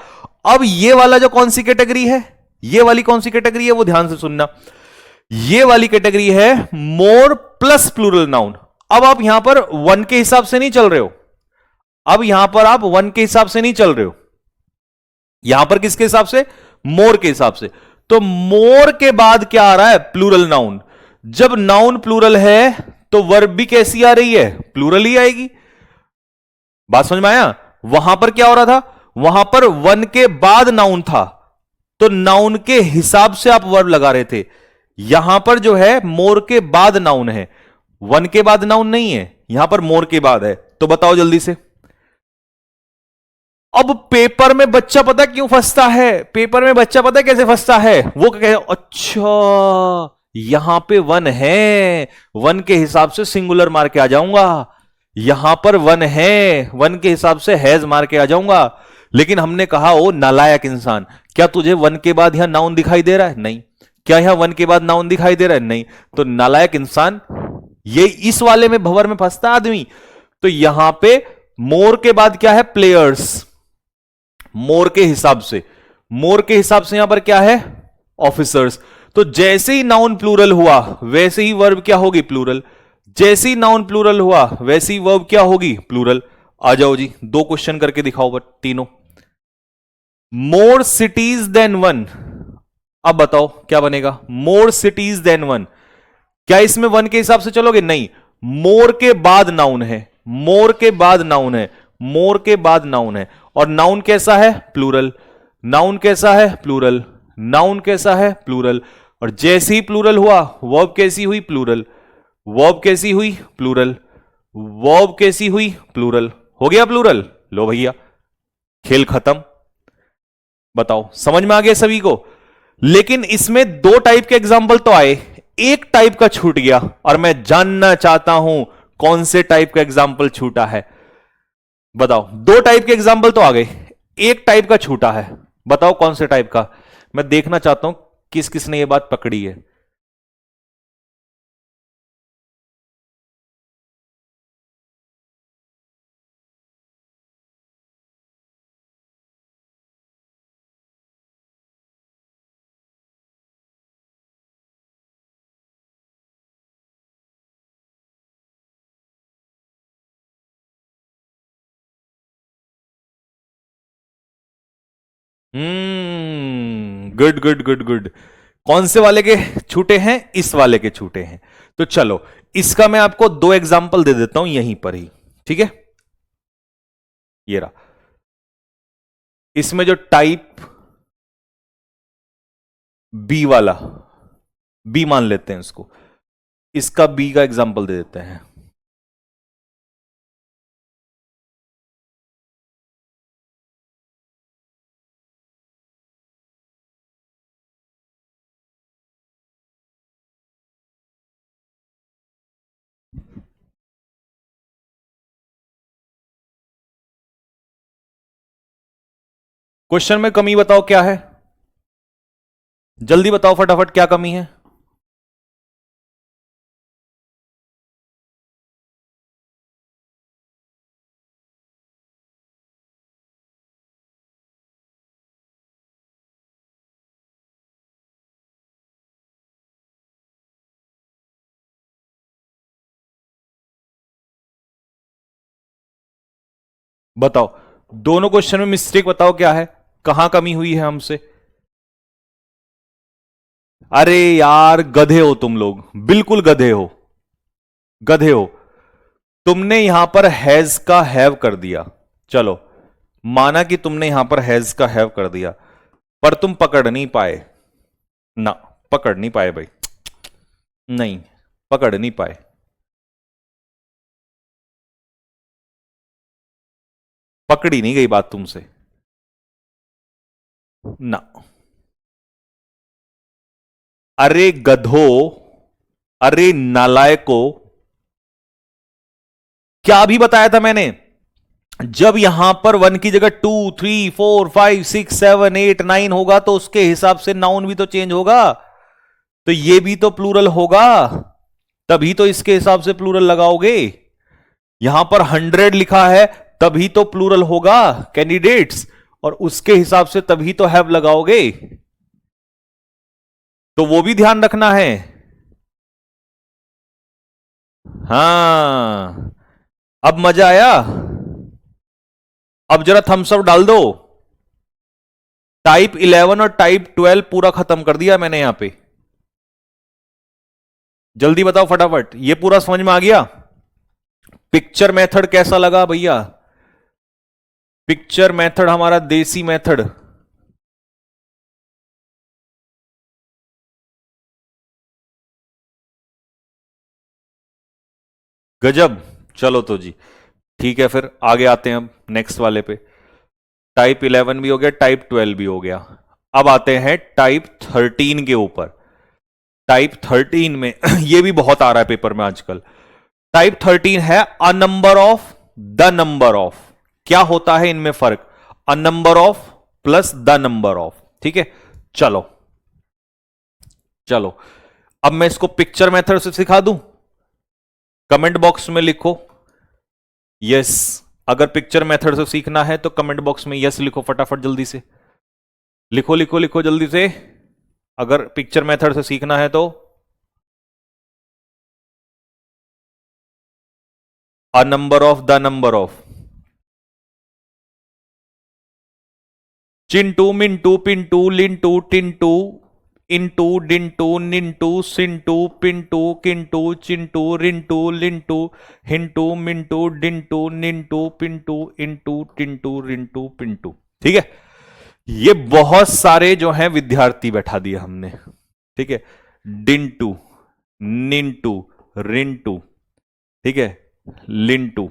अब ये वाला जो कौन सी कैटेगरी है, ये वाली कौन सी कैटेगरी है वो ध्यान से सुनना। ये वाली कैटेगरी है मोर प्लस प्लूरल नाउन। अब आप यहां पर वन के हिसाब से नहीं चल रहे हो, अब यहां पर आप वन के हिसाब से नहीं चल रहे हो, यहां पर किसके हिसाब से, मोर के हिसाब से। तो मोर के बाद क्या आ रहा है, प्लूरल नाउन। जब नाउन प्लूरल है तो वर्ब भी कैसी आ रही है, प्लूरल ही आएगी। बात समझ में आया। वहां पर क्या हो रहा था, वहां पर वन के बाद नाउन था तो नाउन के हिसाब से आप वर्ब लगा रहे थे। यहां पर जो है मोर के बाद नाउन है, वन के बाद नाउन नहीं है, यहां पर मोर के बाद है। तो बताओ जल्दी से। अब पेपर में बच्चा पता क्यों फंसता है, पेपर में बच्चा पता कैसे फंसता है, वो कहे अच्छा यहां पे वन है, वन के हिसाब से सिंगुलर मार के आ जाऊंगा, यहां पर वन है, वन के हिसाब से हैज मार के आ जाऊंगा। लेकिन हमने कहा ओ नालायक इंसान, क्या तुझे वन के बाद यहां नाउन दिखाई दे रहा है, नहीं। क्या यहां वन के बाद नाउन दिखाई दे रहा है, नहीं। तो नालायक इंसान, ये इस वाले में भंवर में फंसता आदमी। तो यहां पे मोर के बाद क्या है, प्लेयर्स, मोर के हिसाब से, मोर के हिसाब से यहां पर क्या है, ऑफिसर्स। तो जैसे ही नाउन प्लूरल हुआ वैसे ही वर्ब क्या होगी, प्लूरल। जैसे ही नाउन प्लूरल हुआ वैसे ही वर्ब क्या होगी, प्लूरल। आ जाओ जी, 2 क्वेश्चन करके दिखाओ बट तीनों। मोर सिटीज देन वन, अब बताओ क्या बनेगा, मोर सिटीज देन वन। क्या इसमें वन के हिसाब से चलोगे, नहीं। मोर के बाद नाउन है, मोर के बाद नाउन है, मोर के बाद नाउन है, और नाउन कैसा है? प्लूरल। नाउन कैसा है? प्लूरल। नाउन कैसा है? प्लूरल। और जैसे ही प्लूरल हुआ, वर्ब कैसी हुई? प्लूरल। वर्ब कैसी हुई? प्लूरल। वर्ब कैसी हुई? प्लूरल। हो गया प्लूरल। लो भैया, खेल खत्म। बताओ, समझ में आ गया सभी को? लेकिन इसमें दो टाइप के एग्जाम्पल तो आए, एक टाइप का छूट गया, और मैं जानना चाहता हूं कौन से टाइप का एग्जाम्पल छूटा है। बताओ, दो टाइप के एग्जाम्पल तो आ गए, एक टाइप का छूटा है। बताओ कौन से टाइप का? मैं देखना चाहता हूं किस किस ने यह बात पकड़ी है। Good good good good. कौन से वाले के छूटे हैं? इस वाले के छूटे हैं। तो चलो, इसका मैं आपको दो एग्जाम्पल दे देता हूं यहीं पर ही, ठीक है? ये रहा। इसमें जो टाइप बी वाला, बी मान लेते हैं इसको, इसका बी का एग्जाम्पल दे देते हैं। क्वेश्चन में कमी बताओ क्या है? जल्दी बताओ फटाफट, क्या कमी है? बताओ, दोनों क्वेश्चन में मिस्टेक बताओ क्या है, कहां कमी हुई है हमसे? अरे यार, गधे हो तुम लोग, बिल्कुल गधे हो, गधे हो। तुमने यहां पर हैज का हैव कर दिया। चलो, माना कि तुमने यहां पर हैज का हैव कर दिया, पर तुम पकड़ नहीं पाए ना, पकड़ नहीं पाए भाई, नहीं, पकड़ नहीं पाए। पकड़ी नहीं गई बात तुमसे ना। अरे गधो, अरे नालायको, क्या भी बताया था मैंने? जब यहां पर वन की जगह 2 3 4 5 6 7 8 9 होगा, तो उसके हिसाब से नाउन भी तो चेंज होगा। तो ये भी तो प्लूरल होगा, तभी तो इसके हिसाब से प्लूरल लगाओगे। यहां पर 100 लिखा है, तभी तो प्लूरल होगा कैंडिडेट्स, और उसके हिसाब से तभी तो हैव लगाओगे। तो वो भी ध्यान रखना है। हां, अब मजा आया? अब जरा थम्स अप डाल दो। टाइप 11 और टाइप 12 पूरा खत्म कर दिया मैंने यहां पे। जल्दी बताओ फटाफट, ये पूरा समझ में आ गया? पिक्चर मेथड कैसा लगा भैया? पिक्चर मेथड हमारा देसी मेथड। गजब। चलो तो जी, ठीक है, फिर आगे आते हैं अब नेक्स्ट वाले पे। टाइप 11 भी हो गया, टाइप 12 भी हो गया। अब आते हैं टाइप 13 के ऊपर। टाइप 13 में ये भी बहुत आ रहा है पेपर में आजकल। टाइप 13 है अ number of, the number of. क्या होता है इनमें फर्क? अ number of plus the number of, ठीक है? चलो, चलो, अब मैं इसको पिक्चर मेथड से सिखा दूं। कमेंट बॉक्स में लिखो यस। अगर पिक्चर मेथड से सीखना है तो कमेंट बॉक्स में यस लिखो फटाफट, जल्दी से लिखो लिखो लिखो जल्दी से। अगर पिक्चर मेथड से सीखना है तो a number of, the number of. Chintu, Mintu, Pintu, Lintu, Tintu, Intu, Dintu, Nintu, Sintu, Pintu, Kintu, Chintu, Rintu, Lintu, Hintu, Mintu, Dintu, Nintu, Pintu, Intu, Tintu, Rintu, Pintu. ठीक है, ये बहुत सारे जो हैं विद्यार्थी बैठा दिए हमने। ठीक है, डिंटू, निंटू, रिंटू, ठीक है, लिंटू।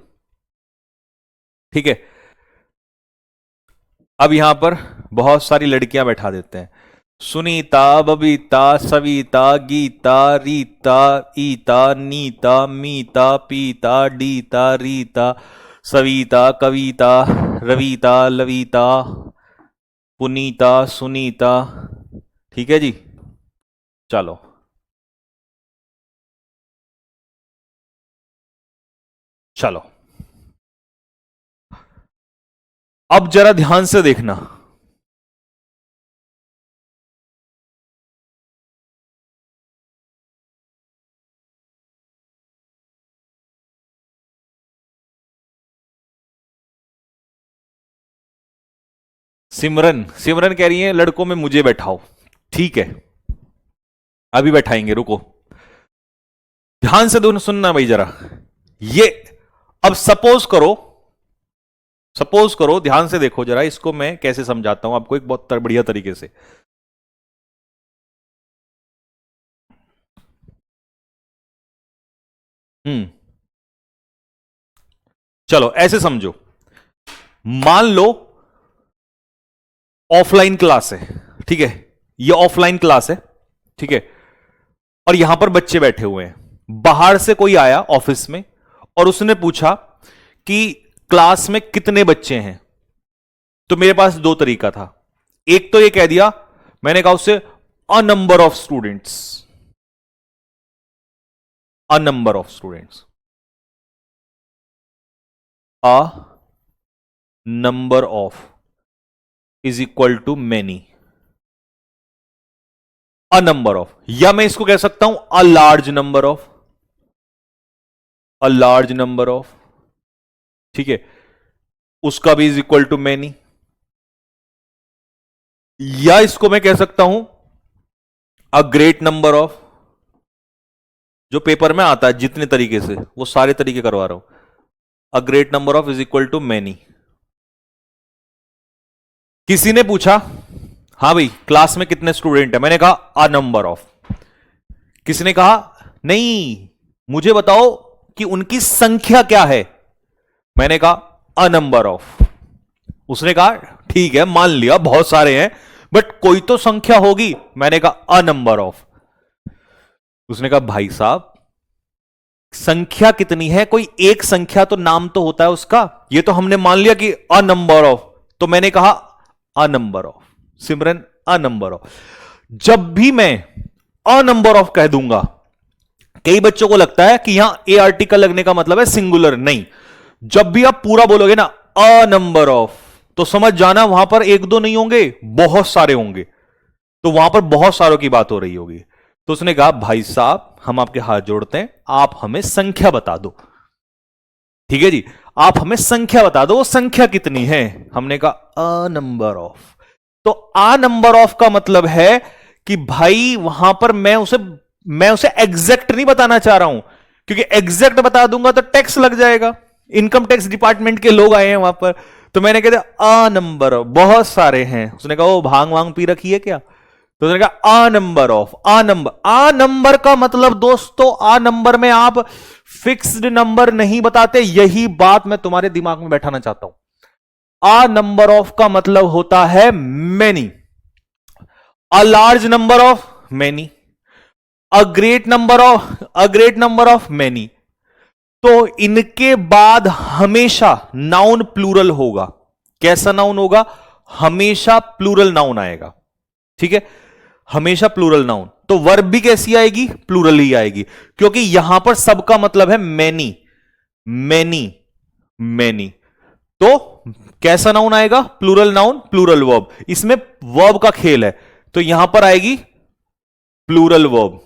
ठीक है, अब यहां पर बहुत सारी लड़कियां बैठा देते हैं। सुनीता, बबीता, सविता, गीता, रीता, ईता, नीता, मीता, पीता, डीता, रीता, सविता, कविता, रविता, लविता, पुनीता, सुनीता। ठीक है जी, चलो चलो अब जरा ध्यान से देखना। सिमरन, सिमरन कह रही है लड़कों में मुझे बैठाओ। ठीक है, अभी बैठाएंगे, रुको। ध्यान से दोनों सुनना भाई जरा। ये अब सपोज करो, ध्यान से देखो जरा, इसको मैं कैसे समझाता हूं आपको एक बहुत बढ़िया तरीके से। चलो ऐसे समझो, मान लो ऑफलाइन क्लास है। ठीक है, ये ऑफलाइन क्लास है। ठीक है, और यहां पर बच्चे बैठे हुए हैं। बाहर से कोई आया ऑफिस में और उसने पूछा कि क्लास में कितने बच्चे हैं। तो मेरे पास दो तरीका था। एक तो ये कह दिया, मैंने कहा उससे a number of students, a number of students, a number of is equal to many, a number of. या मैं इसको कह सकता हूं a large number of, a large number of. ठीक है, उसका भी इज इक्वल टू मैनी। या इसको मैं कह सकता हूं अ ग्रेट नंबर ऑफ। जो पेपर में आता है जितने तरीके से, वो सारे तरीके करवा रहा हूं। A great number of is equal to many. किसी ने पूछा हां भाई क्लास में कितने स्टूडेंट है, मैंने कहा अ नंबर ऑफ। किसी ने कहा नहीं मुझे बताओ कि उनकी संख्या क्या है, मैंने कहा अ नंबर ऑफ। उसने कहा ठीक है मान लिया बहुत सारे हैं बट कोई तो संख्या होगी, मैंने कहा अ नंबर ऑफ। उसने कहा भाई साहब संख्या कितनी है, कोई एक संख्या तो नाम तो होता है उसका, ये तो हमने मान लिया कि अ नंबर ऑफ। तो मैंने कहा अ number of. Simran a number of. जब भी मैं अ नंबर ऑफ कह दूंगा, कई बच्चों को लगता है कि यहां ए आर्टिकल लगने का मतलब है सिंगुलर, नहीं। जब भी आप पूरा बोलोगे ना अ नंबर ऑफ, तो समझ जाना वहां पर एक दो नहीं होंगे, बहुत सारे होंगे। तो वहां पर बहुत सारों की बात हो रही होगी। तो उसने कहा भाई साहब हम आपके हाथ जोड़ते हैं, आप हमें संख्या बता दो। ठीक है जी, आप हमें संख्या बता दो, वो संख्या कितनी है। हमने कहा अ नंबर ऑफ। तो आ नंबर ऑफ का मतलब है कि भाई वहां पर मैं उसे एग्जैक्ट नहीं बताना चाह रहा हूं, क्योंकि एग्जैक्ट बता दूंगा तो टैक्स लग जाएगा। इनकम टैक्स डिपार्टमेंट के लोग आए हैं वहां पर। तो मैंने कहा आ नंबर ऑफ, बहुत सारे हैं। उसने कहा वो भांग वांग पी रखी है क्या। तो उसने कहा आ नंबर ऑफ, आ नंबर का मतलब दोस्तों, आ नंबर में आप फिक्स्ड नंबर नहीं बताते, यही बात मैं तुम्हारे दिमाग में बैठाना चाहता हूं। आ नंबर ऑफ का मतलब होता है many, a large number of many, a great number of many. तो इनके बाद हमेशा नाउन प्लूरल होगा। कैसा नाउन होगा, हमेशा प्लूरल नाउन आएगा। ठीक है, हमेशा प्लूरल नाउन। तो वर्ब भी कैसी आएगी, प्लूरल ही आएगी, क्योंकि यहां पर सबका मतलब है मैनी, मैनी, मैनी। तो कैसा नाउन आएगा, प्लूरल नाउन, प्लूरल वर्ब। इसमें वर्ब का खेल है, तो यहां पर आएगी प्लूरल वर्ब।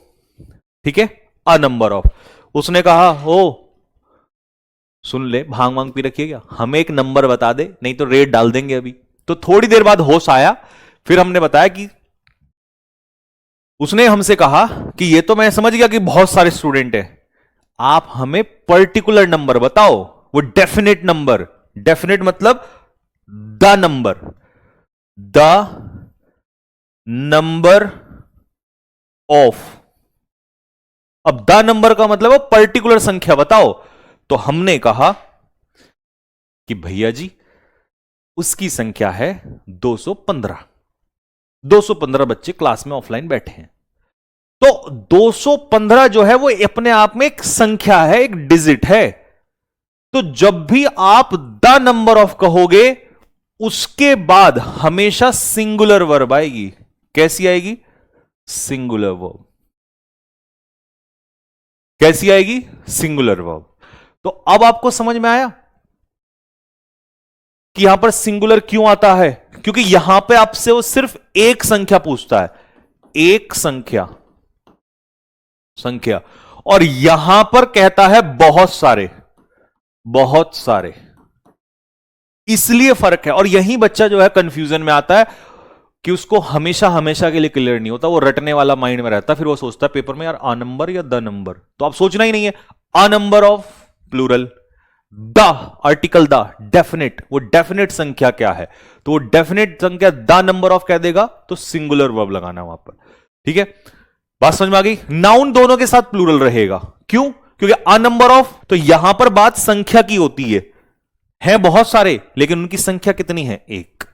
ठीक है, अ नंबर ऑफ। उसने कहा हो सुन ले, भांग वांग पी रखिए क्या, हमें एक नंबर बता दे नहीं तो रेट डाल देंगे अभी। तो थोड़ी देर बाद होश आया, फिर हमने बताया कि उसने हमसे कहा कि ये तो मैं समझ गया कि बहुत सारे स्टूडेंट हैं, आप हमें पर्टिकुलर नंबर बताओ, वो डेफिनेट नंबर, डेफिनेट मतलब the number, the number of. अब द नंबर का मतलब वो पर्टिकुलर संख्या बताओ। तो हमने कहा कि भैया जी उसकी संख्या है 215। 215 बच्चे क्लास में ऑफलाइन बैठे हैं। तो 215 जो है वो अपने आप में एक संख्या है, एक डिजिट है। तो जब भी आप द नंबर ऑफ कहोगे उसके बाद हमेशा सिंगुलर वर्ब आएगी। कैसी आएगी? Singular verb. कैसी आएगी? Singular verb. तो अब आपको समझ में आया कि यहां पर सिंगुलर क्यों आता है? क्योंकि यहां पे आपसे वो सिर्फ एक संख्या पूछता है, एक संख्या, संख्या। और यहां पर कहता है बहुत सारे, बहुत सारे। इसलिए फर्क है। और यही बच्चा जो है कंफ्यूजन में आता है कि उसको हमेशा हमेशा के लिए क्लियर नहीं होता, वो रटने वाला माइंड में रहता है। फिर वो सोचता है पेपर में यार आ नंबर या द नंबर। तो आप सोचना ही नहीं है, a number of plural, the article the definite, वो डेफिनेट संख्या क्या है? तो वो डेफिनेट संख्या द नंबर ऑफ कह देगा तो सिंगुलर वर्ब लगाना वहां पर। ठीक है, बात समझ में आ गई? नाउन दोनों के साथ प्लूरल रहेगा। क्यों? क्योंकि अ नंबर ऑफ, तो यहां पर बात संख्या की होती है बहुत सारे लेकिन उनकी संख्या कितनी है? एक।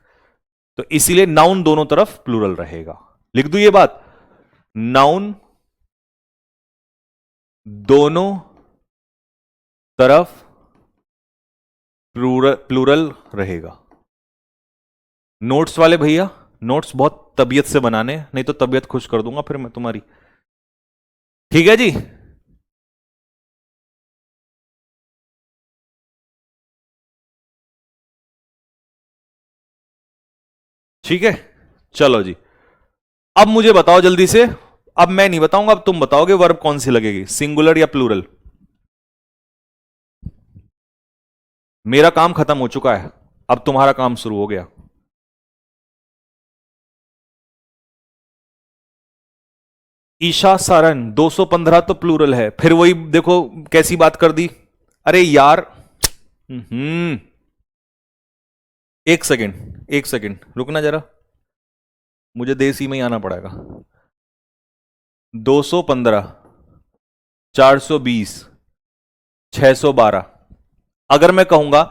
तो इसीलिए नाउन दोनों तरफ प्लूरल रहेगा। लिख दू ये बात, नाउन दोनों तरफ प्लूरल रहेगा। नोट्स वाले भैया, नोट्स बहुत तबीयत से बनाने, नहीं तो तबीयत खुश कर दूंगा फिर मैं तुम्हारी। ठीक है जी। ठीक है, चलो जी। अब मुझे बताओ जल्दी से, अब मैं नहीं बताऊंगा, अब तुम बताओगे वर्ब कौन सी लगेगी, सिंगुलर या प्लूरल? मेरा काम खत्म हो चुका है, अब तुम्हारा काम शुरू हो गया। ईशा सारन 215 तो प्लूरल है, फिर वही देखो कैसी बात कर दी। अरे यार, एक सेकंड, एक सेकंड रुकना जरा, मुझे देसी में ही आना पड़ेगा। 215, 420, 612। अगर मैं कहूंगा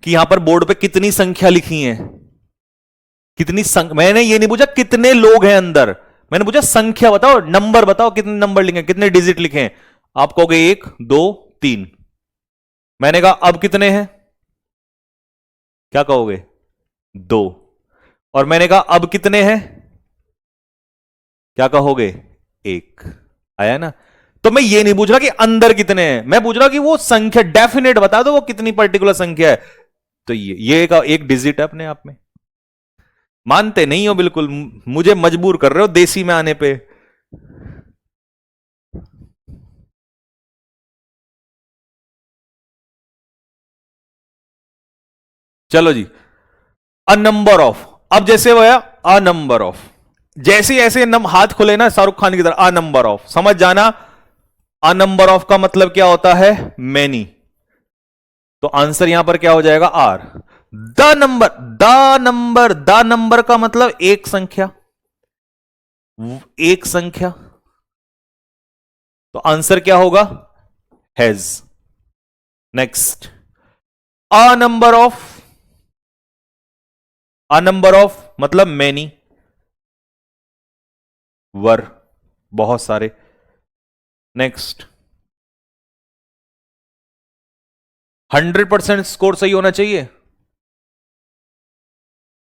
कि यहां पर बोर्ड पे कितनी संख्या लिखी है, मैंने ये नहीं पूछा कितने लोग हैं अंदर, मैंने पूछा संख्या बताओ, नंबर बताओ, कितने नंबर लिखे, कितने डिजिट लिखे हैं। आप कहोगे 1 2 3। मैंने कहा अब कितने हैं? क्या कहोगे? 2। और मैंने कहा अब कितने हैं? क्या कहोगे? 1। आया ना? तो मैं ये नहीं पूछ रहा कि अंदर कितने हैं, मैं पूछ रहा कि वो संख्या डेफिनेट बता दो, वो कितनी पर्टिकुलर संख्या है। तो ये एक डिजिट है अपने आप में। मानते नहीं हो बिल्कुल, मुझे मजबूर कर रहे हो देसी में आने पे। चलो जी, अ नंबर ऑफ। अब जैसे होया अ नंबर ऑफ, जैसे ऐसे हाथ खुले ना शाहरुख खान की तरह, अ नंबर ऑफ, समझ जाना अ नंबर ऑफ का मतलब क्या होता है? मैनी। तो आंसर यहां पर क्या हो जाएगा? Are. The number, the number का मतलब एक संख्या, एक संख्या। तो आंसर क्या होगा? Has. Next, a number of, a number of मतलब मैनी, वर, बहुत सारे। नेक्स्ट, 100% स्कोर सही होना चाहिए।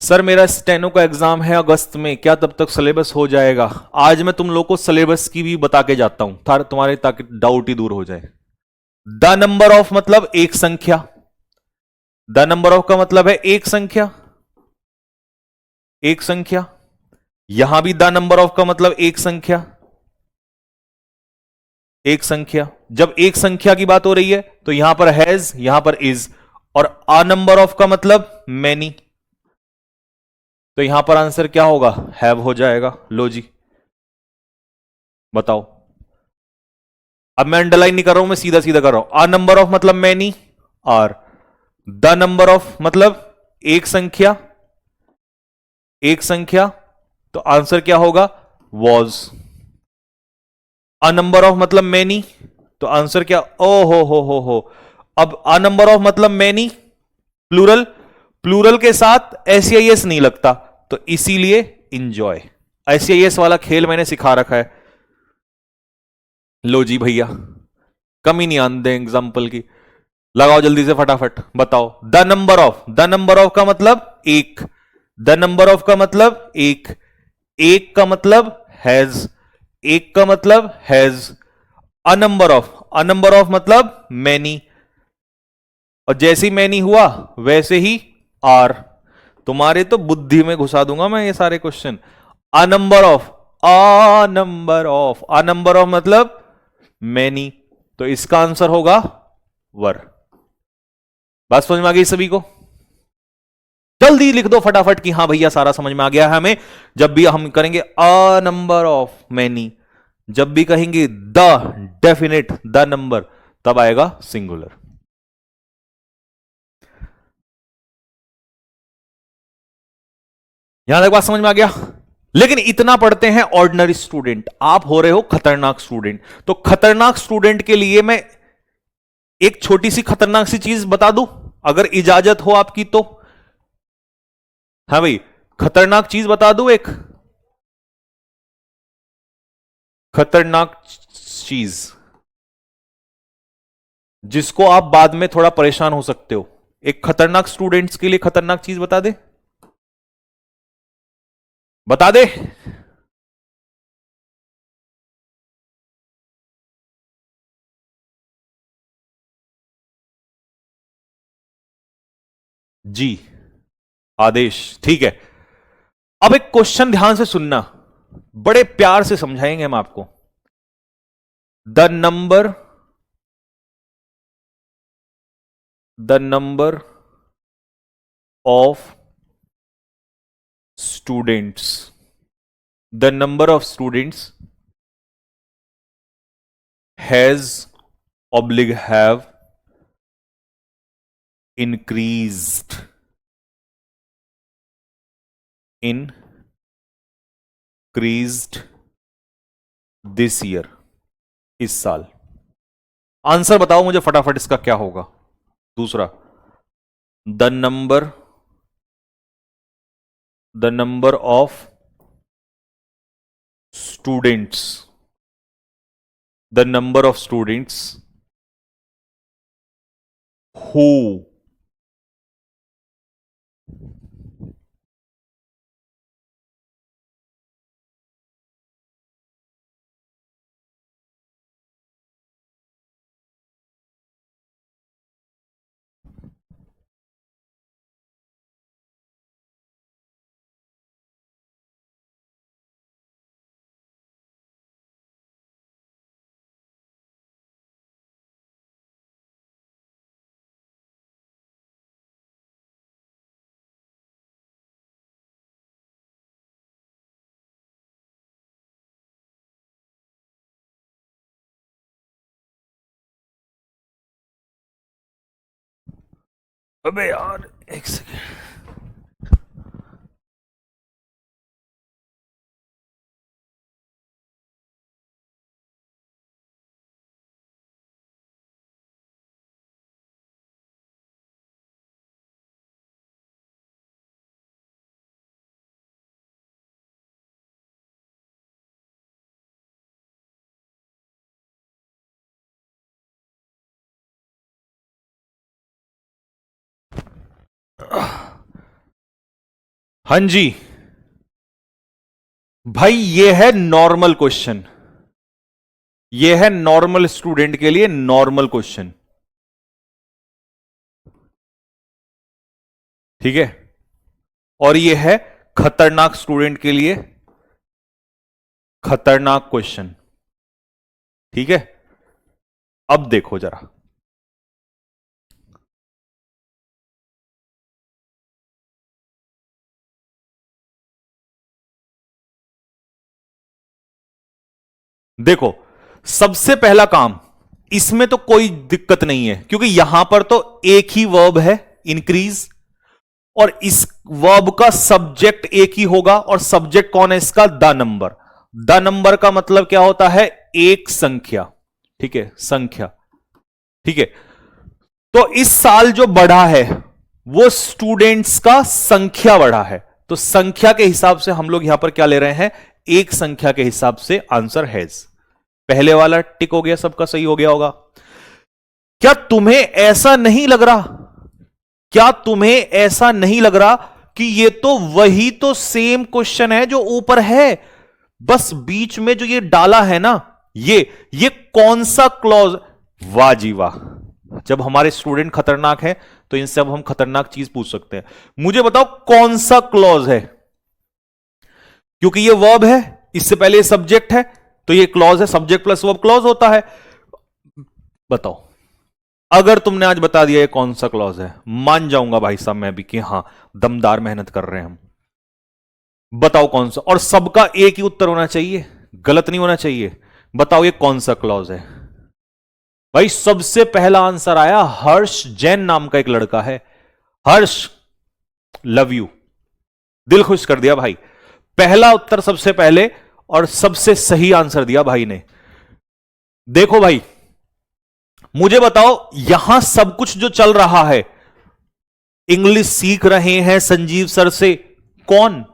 सर मेरा स्टेनो का एग्जाम है अगस्त में, क्या तब तक सिलेबस हो जाएगा? आज मैं तुम लोग को सिलेबस की भी बता के जाता हूं तुम्हारे, ताकि डाउट ही दूर हो जाए। द नंबर ऑफ मतलब एक संख्या, द नंबर ऑफ का मतलब है एक संख्या, एक संख्या। यहां भी द नंबर ऑफ का मतलब एक संख्या, एक संख्या। जब एक संख्या की बात हो रही है तो यहां पर हैज, यहां पर इज। और अ नंबर ऑफ का मतलब मैनी, तो यहां पर आंसर क्या होगा? हैव हो जाएगा। लो जी, बताओ। अब मैं अंडरलाइन नहीं कर रहा हूं, मैं सीधा सीधा कर रहा हूं। आ नंबर ऑफ मतलब many, are. The number of मतलब एक संख्या, एक संख्या, तो आंसर क्या होगा? वॉज। अ नंबर ऑफ मतलब मैनी, तो आंसर क्या? ओ हो। अब अ नंबर ऑफ मतलब मैनी, प्लूरल, प्लूरल के साथ एस नहीं लगता, तो इसीलिए इंजॉय। एस वाला खेल मैंने सिखा रखा है। लो जी भैया, कमी नहीं आते एग्जाम्पल की। लगाओ जल्दी से फटाफट, बताओ। The number of, the number of का मतलब एक, द नंबर ऑफ का मतलब एक, एक का मतलब हैज, एक का मतलब has. A number of, a number of मतलब मैनी, और जैसे ही मैनी हुआ वैसे ही आर। तुम्हारे तो बुद्धि में घुसा दूंगा मैं ये सारे question. A number of, a number of, a number of मतलब मैनी, तो इसका आंसर होगा वर। बात समझ में आ गई सभी को? जल्दी लिख दो फटाफट कि हाँ भैया सारा समझ में आ गया है हमें। जब भी हम करेंगे अ नंबर ऑफ मैनी, जब भी कहेंगे द डेफिनेट द नंबर, तब आएगा सिंगुलर। यहां तक बात समझ में आ गया? लेकिन इतना पढ़ते हैं ऑर्डिनरी स्टूडेंट, आप हो रहे हो खतरनाक स्टूडेंट। तो खतरनाक स्टूडेंट के लिए मैं एक छोटी सी खतरनाक सी चीज बता दूं, अगर इजाजत हो आपकी तो। हाँ भाई, खतरनाक चीज बता दूं एक, खतरनाक चीज जिसको आप बाद में थोड़ा परेशान हो सकते हो। एक खतरनाक स्टूडेंट्स के लिए खतरनाक चीज बता दे, बता दे। जी, आदेश, ठीक है। अब एक क्वेश्चन ध्यान से सुनना, बड़े प्यार से समझाएंगे हम आपको। The number, the number of students, the number of students has oblique have increased increased this year, इस साल। आंसर बताओ मुझे फटाफट इसका क्या होगा? दूसरा, the number, the number of students, the number of students who, अबे यार एक सेकेंड। हाँ जी भाई, ये है नॉर्मल क्वेश्चन, ये है नॉर्मल स्टूडेंट के लिए नॉर्मल क्वेश्चन, ठीक है। और ये है खतरनाक स्टूडेंट के लिए खतरनाक क्वेश्चन, ठीक है। अब देखो जरा, देखो, सबसे पहला काम, इसमें तो कोई दिक्कत नहीं है क्योंकि यहां पर तो एक ही वर्ब है, इंक्रीज, और इस वर्ब का सब्जेक्ट एक ही होगा, और सब्जेक्ट कौन है इसका? The number. द नंबर का मतलब क्या होता है? एक संख्या। ठीक है, संख्या। ठीक है, तो इस साल जो बढ़ा है वो स्टूडेंट्स का संख्या बढ़ा है, तो संख्या के हिसाब से हम लोग यहां पर क्या ले रहे हैं? एक संख्या के हिसाब से आंसर हैज। पहले वाला टिक हो गया, सबका सही हो गया होगा। क्या तुम्हें ऐसा नहीं लग रहा? क्या तुम्हें ऐसा नहीं लग रहा कि ये तो वही तो सेम क्वेश्चन है जो ऊपर है, बस बीच में जो ये डाला है ना, ये कौन सा क्लॉज? वाह जी वाह, जब हमारे स्टूडेंट खतरनाक है तो इनसे अब हम खतरनाक चीज पूछ सकते हैं। मुझे बताओ कौन सा क्लॉज है? क्योंकि ये वर्ब है, इससे पहले सब्जेक्ट है, तो ये क्लॉज है, सब्जेक्ट प्लस वर्ब क्लॉज होता है। बताओ, अगर तुमने आज बता दिया ये कौन सा क्लॉज है, मान जाऊंगा भाई साहब मैं भी कि हां, दमदार मेहनत कर रहे हैं हम। बताओ कौन सा, और सबका एक ही उत्तर होना चाहिए, गलत नहीं होना चाहिए। बताओ ये कौन सा क्लॉज है? भाई सबसे पहला आंसर आया, हर्ष जैन नाम का एक लड़का है। हर्ष, लव यू, दिल खुश कर दिया भाई। पहला उत्तर सबसे पहले और सबसे सही आंसर दिया भाई ने। देखो भाई, मुझे बताओ, यहां सब कुछ जो चल रहा है, इंग्लिश सीख रहे हैं संजीव सर से, कौन,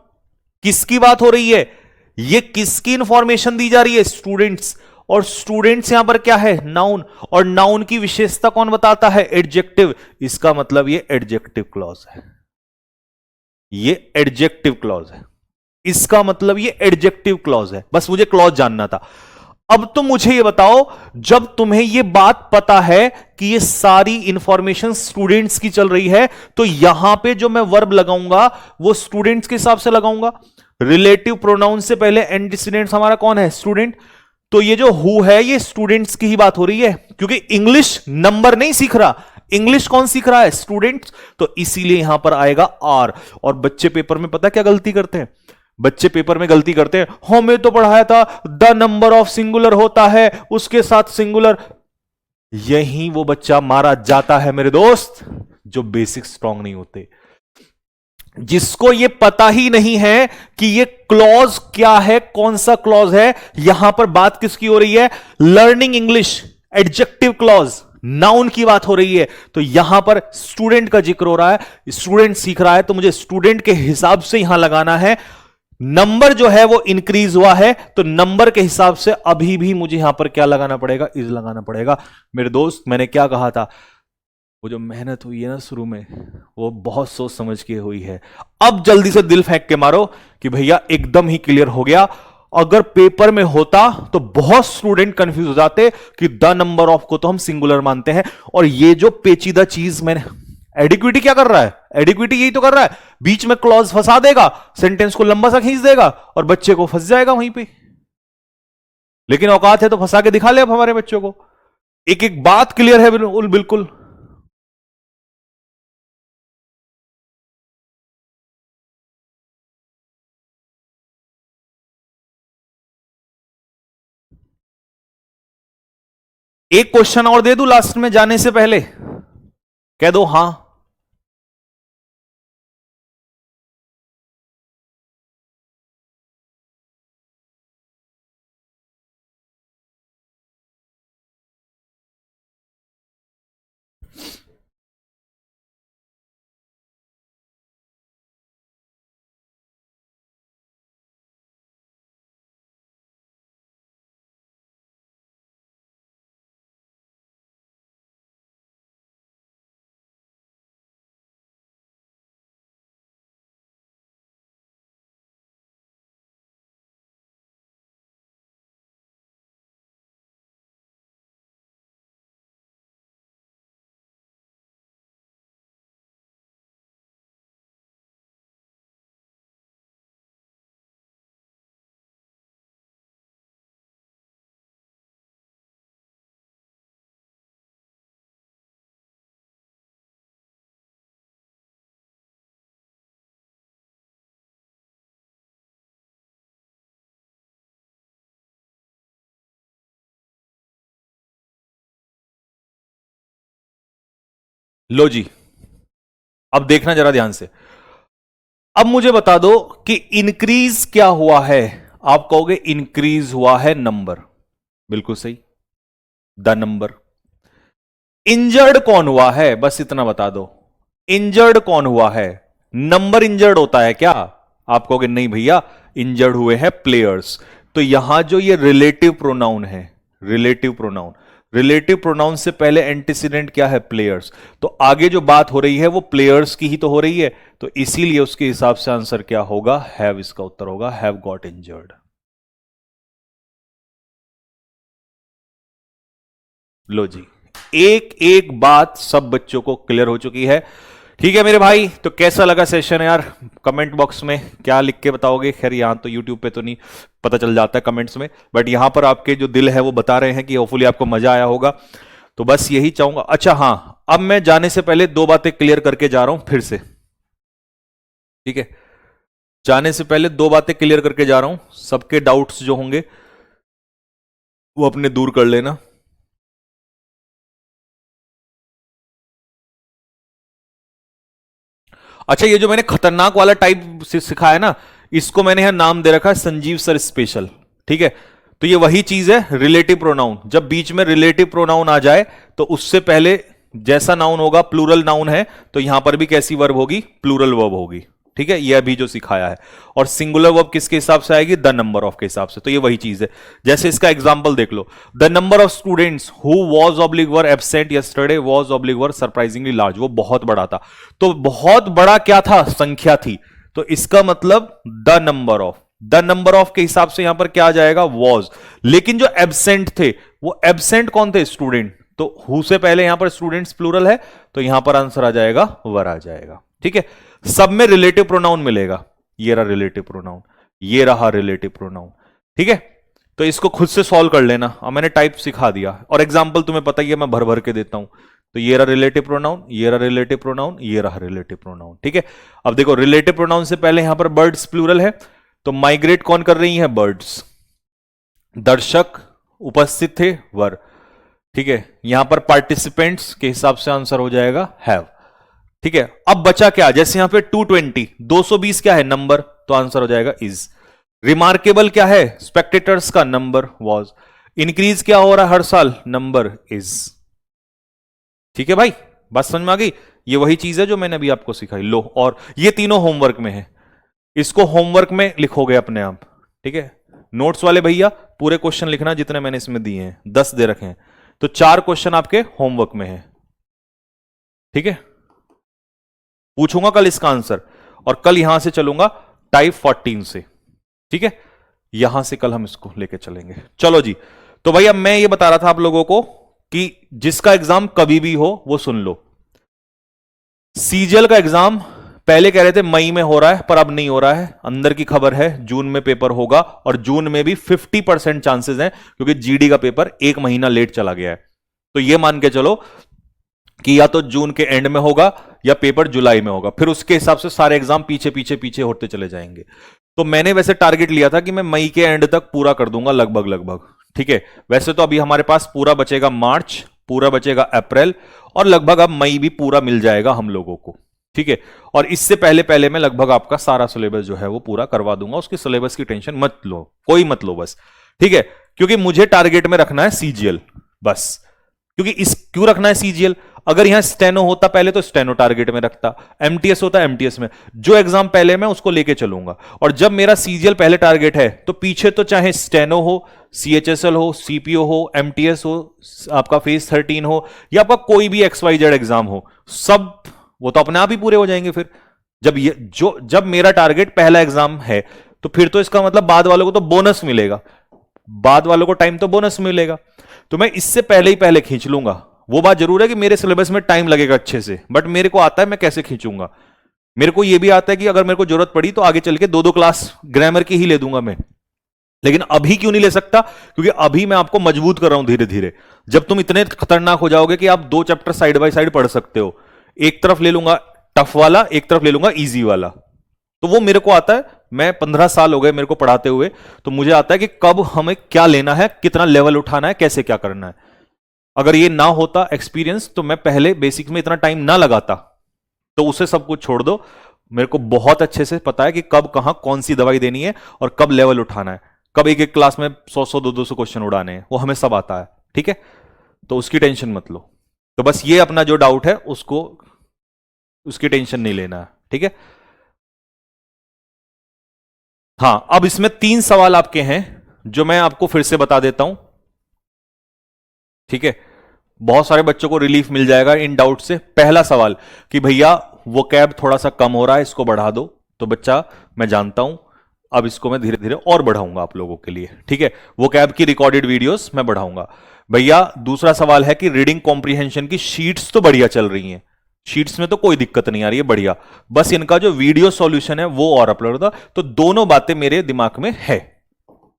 किसकी बात हो रही है? ये किसकी इंफॉर्मेशन दी जा रही है? स्टूडेंट्स। और स्टूडेंट्स यहां पर क्या है? नाउन। और नाउन की विशेषता कौन बताता है? एडजेक्टिव। इसका मतलब ये एडजेक्टिव क्लॉज है, ये एडजेक्टिव क्लॉज है, इसका मतलब ये एडजेक्टिव क्लॉज है। बस मुझे क्लॉज जानना था। अब तो मुझे ये बताओ, जब तुम्हें ये बात पता है कि ये सारी इंफॉर्मेशन स्टूडेंट्स की चल रही है, तो यहां पे जो मैं वर्ब लगाऊंगा वो स्टूडेंट्स के हिसाब से लगाऊंगा। रिलेटिव प्रोनाउन से पहले एंटीसीडेंट्स हमारा कौन है? स्टूडेंट। तो ये जो हु है ये स्टूडेंट्स की ही बात हो रही है, क्योंकि इंग्लिश नंबर नहीं सीख रहा, इंग्लिश कौन सीख रहा है? स्टूडेंट्स। तो इसीलिए यहां पर आएगा आर। और बच्चे पेपर में पता क्या गलती करते हैं? बच्चे पेपर में गलती करते हैं, हमें तो पढ़ाया था द नंबर ऑफ सिंगुलर होता है उसके साथ सिंगुलर। यही वो बच्चा मारा जाता है मेरे दोस्त, जो बेसिक स्ट्रांग नहीं होते, जिसको ये पता ही नहीं है कि ये क्लॉज क्या है, कौन सा क्लॉज है। यहां पर बात किसकी हो रही है? Learning English, adjective clause, noun की बात हो रही है। तो यहां पर स्टूडेंट का जिक्र हो रहा है, स्टूडेंट सीख रहा है, तो मुझे स्टूडेंट के हिसाब से यहां लगाना है। नंबर जो है वो इंक्रीज हुआ है, तो नंबर के हिसाब से अभी भी मुझे यहां पर क्या लगाना पड़ेगा? इज लगाना पड़ेगा। मेरे दोस्त, मैंने क्या कहा था? वो जो मेहनत हुई है ना शुरू में, वो बहुत सोच समझ के हुई है। अब जल्दी से दिल फेंक के मारो कि भैया एकदम ही क्लियर हो गया। अगर पेपर में होता तो बहुत स्टूडेंट कंफ्यूज हो जाते कि द नंबर ऑफ को तो हम सिंगुलर मानते हैं, और ये जो पेचीदा चीज मैंने, एडिक्विटी क्या कर रहा है? एडिक्विटी यही तो कर रहा है, बीच में क्लॉज फंसा देगा, सेंटेंस को लंबा सा खींच देगा और बच्चे को फंस जाएगा वहीं पे। लेकिन औकात है तो फंसा के दिखा ले अब हमारे बच्चों को। एक एक बात क्लियर है बिल्कुल बिल्कुल। एक क्वेश्चन और दे दूं लास्ट में जाने से पहले? कह दो हां। लो जी, अब देखना जरा ध्यान से। अब मुझे बता दो कि इंक्रीज क्या हुआ है। आप कहोगे इंक्रीज हुआ है नंबर, बिल्कुल सही, द नंबर। इंजर्ड कौन हुआ है, बस इतना बता दो। इंजर्ड कौन हुआ है? नंबर इंजर्ड होता है क्या? आप कहोगे नहीं भैया, इंजर्ड हुए हैं प्लेयर्स। तो यहां जो ये रिलेटिव प्रोनाउन है, रिलेटिव प्रोनाउन, रिलेटिव प्रोनाउन से पहले एंटीसीडेंट क्या है? प्लेयर्स। तो आगे जो बात हो रही है वो प्लेयर्स की ही तो हो रही है, तो इसीलिए उसके हिसाब से आंसर क्या होगा? हैव। इसका उत्तर होगा हैव गॉट इंजर्ड। लो जी, एक एक बात सब बच्चों को क्लियर हो चुकी है। ठीक है मेरे भाई, तो कैसा लगा सेशन यार? कमेंट बॉक्स में क्या लिख के बताओगे? खैर यहां तो यूट्यूब पे तो नहीं पता चल जाता है कमेंट्स में, बट यहां पर आपके जो दिल है वो बता रहे हैं कि होपफुली आपको मजा आया होगा। तो बस यही चाहूंगा। अच्छा हाँ, अब मैं जाने से पहले दो बातें क्लियर करके जा रहा हूं फिर से, ठीक है? जाने से पहले दो बातें क्लियर करके जा रहा हूं, सबके डाउट्स जो होंगे वो अपने दूर कर लेना। अच्छा, ये जो मैंने खतरनाक वाला टाइप सिखाया ना, इसको मैंने यहां नाम दे रखा है संजीव सर स्पेशल, ठीक है? तो ये वही चीज है रिलेटिव प्रोनाउन। जब बीच में रिलेटिव प्रोनाउन आ जाए तो उससे पहले जैसा नाउन होगा, प्लूरल नाउन है तो यहां पर भी कैसी वर्ब होगी? प्लूरल वर्ब होगी, ठीक है? ये अभी जो सिखाया है। और सिंगुलर वर्ब किसके हिसाब से आएगी? द नंबर ऑफ के हिसाब से। तो ये वही चीज है। जैसे इसका एग्जांपल देख लो, the number of students who was oblique were absent yesterday was oblique were surprisingly large. वो बहुत बड़ा था। तो बहुत बड़ा क्या था? संख्या थी। तो इसका मतलब the number of, the number of के हिसाब से यहां पर क्या आ जाएगा? वॉज। लेकिन जो एब्सेंट थे, वो एब्सेंट कौन थे? स्टूडेंट। तो हु से पहले यहां पर स्टूडेंट्स प्लूरल है, तो यहां पर आंसर आ जाएगा वर आ जाएगा, ठीक है? सब में रिलेटिव प्रोनाउन मिलेगा। ये रहा रिलेटिव प्रोनाउन, ये रहा रिलेटिव प्रोनाउन, ठीक है? तो इसको खुद से सॉल्व कर लेना। अब मैंने टाइप सिखा दिया और एग्जांपल तुम्हें पता ही है, मैं भर भर के देता हूं। तो ये रहा रिलेटिव प्रोनाउन, ये रहा रिलेटिव प्रोनाउन, ये रहा रिलेटिव प्रोनाउन, ठीक है? अब देखो, रिलेटिव प्रोनाउन से पहले यहां पर बर्ड्स प्लूरल है, तो माइग्रेट कौन कर रही है? बर्ड्स। दर्शक उपस्थित थे, वर, ठीक है? यहां पर पार्टिसिपेंट्स के हिसाब से आंसर हो जाएगा हैव, ठीक है? अब बचा क्या? जैसे यहां पे 220, 220 क्या है? नंबर, तो आंसर हो जाएगा इज। रिमार्केबल क्या है? स्पेक्टेटर्स का नंबर, वॉज। इंक्रीज क्या हो रहा है हर साल? Number, is. ठीक है भाई, बात समझ में आ गई? ये वही चीज है जो मैंने अभी आपको सिखाई। लो, और ये तीनों होमवर्क में है, इसको होमवर्क में लिखोगे अपने आप, ठीक है? नोट्स वाले भैया पूरे क्वेश्चन लिखना जितने मैंने इसमें दिए हैं, 10 दे रखे हैं, तो 4 क्वेश्चन आपके होमवर्क में है, ठीक है? पूछूंगा कल इसका आंसर, और कल यहां से चलूंगा टाइप 14 से, ठीक है? यहां से कल हम इसको लेके चलेंगे। चलो जी, तो भाई अब मैं ये बता रहा था आप लोगों को कि जिसका एग्जाम कभी भी हो वो सुन लो। सीजीएल का एग्जाम पहले कह रहे थे मई में हो रहा है, पर अब नहीं हो रहा है। अंदर की खबर है जून में पेपर होगा, और जून में भी 50% चांसेस हैं, क्योंकि जीडी का पेपर 1 महीना लेट चला गया है। तो यह मान के चलो कि या तो जून के एंड में होगा या पेपर जुलाई में होगा, फिर उसके हिसाब से सारे एग्जाम पीछे पीछे पीछे होते चले जाएंगे। तो मैंने वैसे टारगेट लिया था कि मैं मई के एंड तक पूरा कर दूंगा, लगभग लगभग, ठीक है? वैसे तो अभी हमारे पास पूरा बचेगा मार्च, पूरा बचेगा अप्रैल, और लगभग अब मई भी पूरा मिल जाएगा हम लोगों को, ठीक है? और इससे पहले पहले मैं लगभग आपका सारा सिलेबस जो है वो पूरा करवा दूंगा। उसकी सिलेबस की टेंशन मत लो, कोई मत लो बस, ठीक है? क्योंकि मुझे टारगेट में रखना है सीजीएल बस। क्योंकि इस क्यों रखना है सीजीएल? अगर यहां स्टेनो होता पहले तो स्टेनो टारगेट में रखता, एमटीएस होता एमटीएस में, जो एग्जाम पहले मैं उसको लेके चलूंगा। और जब मेरा सीजीएल पहले टारगेट है तो पीछे तो चाहे स्टेनो हो, सीएचएसएल हो, सीपीओ हो, एमटीएस हो, आपका फेज 13 हो, या आपका कोई भी XYZ एग्जाम हो, सब वो तो अपने आप ही पूरे हो जाएंगे। फिर जब मेरा टारगेट पहला एग्जाम है, तो फिर तो इसका मतलब बाद वालों को तो बोनस मिलेगा, बाद वालों को टाइम तो बोनस मिलेगा। तो मैं इससे पहले ही पहले खींच लूंगा। वो बात जरूर है कि मेरे सिलेबस में टाइम लगेगा अच्छे से, बट मेरे को आता है मैं कैसे खींचूंगा। मेरे को यह भी आता है कि अगर मेरे को जरूरत पड़ी तो आगे चल के 2-2 क्लास ग्रामर की ही ले दूंगा मैं। लेकिन अभी क्यों नहीं ले सकता? क्योंकि अभी मैं आपको मजबूत कर रहा हूं धीरे धीरे। जब तुम इतने खतरनाक हो जाओगे कि आप 2 चैप्टर साइड बाय साइड पढ़ सकते हो, एक तरफ ले लूंगा टफ वाला, एक तरफ ले लूंगा इजी वाला, तो वो मेरे को आता है। मैं 15 साल हो गए मेरे को पढ़ाते हुए, तो मुझे आता है कि कब हमें क्या लेना है, कितना लेवल उठाना है, कैसे क्या करना है। अगर ये ना होता एक्सपीरियंस तो मैं पहले बेसिक में इतना टाइम ना लगाता। तो उसे सब कुछ छोड़ दो, मेरे को बहुत अच्छे से पता है कि कब कहां कौन सी दवाई देनी है और कब लेवल उठाना है, कब एक एक क्लास में 100 200 क्वेश्चन उड़ाने हैं, वो हमें सब आता है। ठीक है, तो उसकी टेंशन मत लो। तो बस ये अपना जो डाउट है उसको, उसकी टेंशन नहीं लेना है। ठीक है, हां, अब इसमें 3 सवाल आपके हैं जो मैं आपको फिर से बता देता हूं। ठीक है, बहुत सारे बच्चों को रिलीफ मिल जाएगा इन डाउट से। पहला सवाल कि भैया वो कैब थोड़ा सा कम हो रहा है, इसको बढ़ा दो। तो बच्चा मैं जानता हूं, अब इसको मैं धीरे धीरे और बढ़ाऊंगा आप लोगों के लिए। ठीक है, वो कैब की रिकॉर्डेड वीडियोस मैं बढ़ाऊंगा। भैया दूसरा सवाल है कि रीडिंग कॉम्प्रिहेंशन की शीट्स तो बढ़िया चल रही हैं, शीट्स में तो कोई दिक्कत नहीं आ रही है, बढ़िया, बस इनका जो वीडियो सॉल्यूशन है वो और अपलोड होता। तो दोनों बातें मेरे दिमाग में है।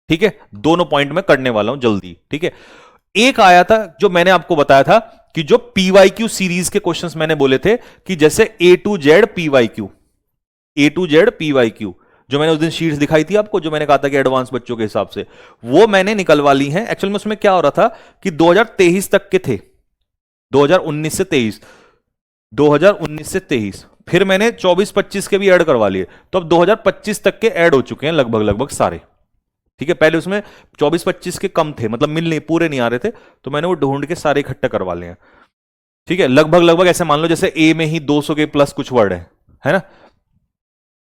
ठीक है, दोनों पॉइंट में करने वाला हूं जल्दी। ठीक है, एक आया था जो मैंने आपको बताया था कि जो पीवाईक्यू सीरीज के क्वेश्चंस मैंने बोले थे कि जैसे A to Z PYQ, A to Z PYQ, जो मैंने उस दिन शीट्स दिखाई थी आपको, जो मैंने कहा था कि एडवांस बच्चों के हिसाब से, वो मैंने निकलवा ली हैं। एक्चुअल में उसमें क्या हो रहा था कि 2023 तक के थे, 2019 से 23, 2019 से 23, फिर मैंने 24-25 के भी ऐड करवा लिए, तो अब 2025 तक के ऐड हो चुके हैं लगभग लगभग सारे। ठीक है, पहले उसमें 24-25 के कम थे, मतलब मिल नहीं, पूरे नहीं आ रहे थे, तो मैंने वो ढूंढ के सारे इकट्ठे करवा लिए हैं। ठीक है, लगभग लगभग ऐसे मान लो जैसे ए में ही 200 के प्लस कुछ वर्ड है ना,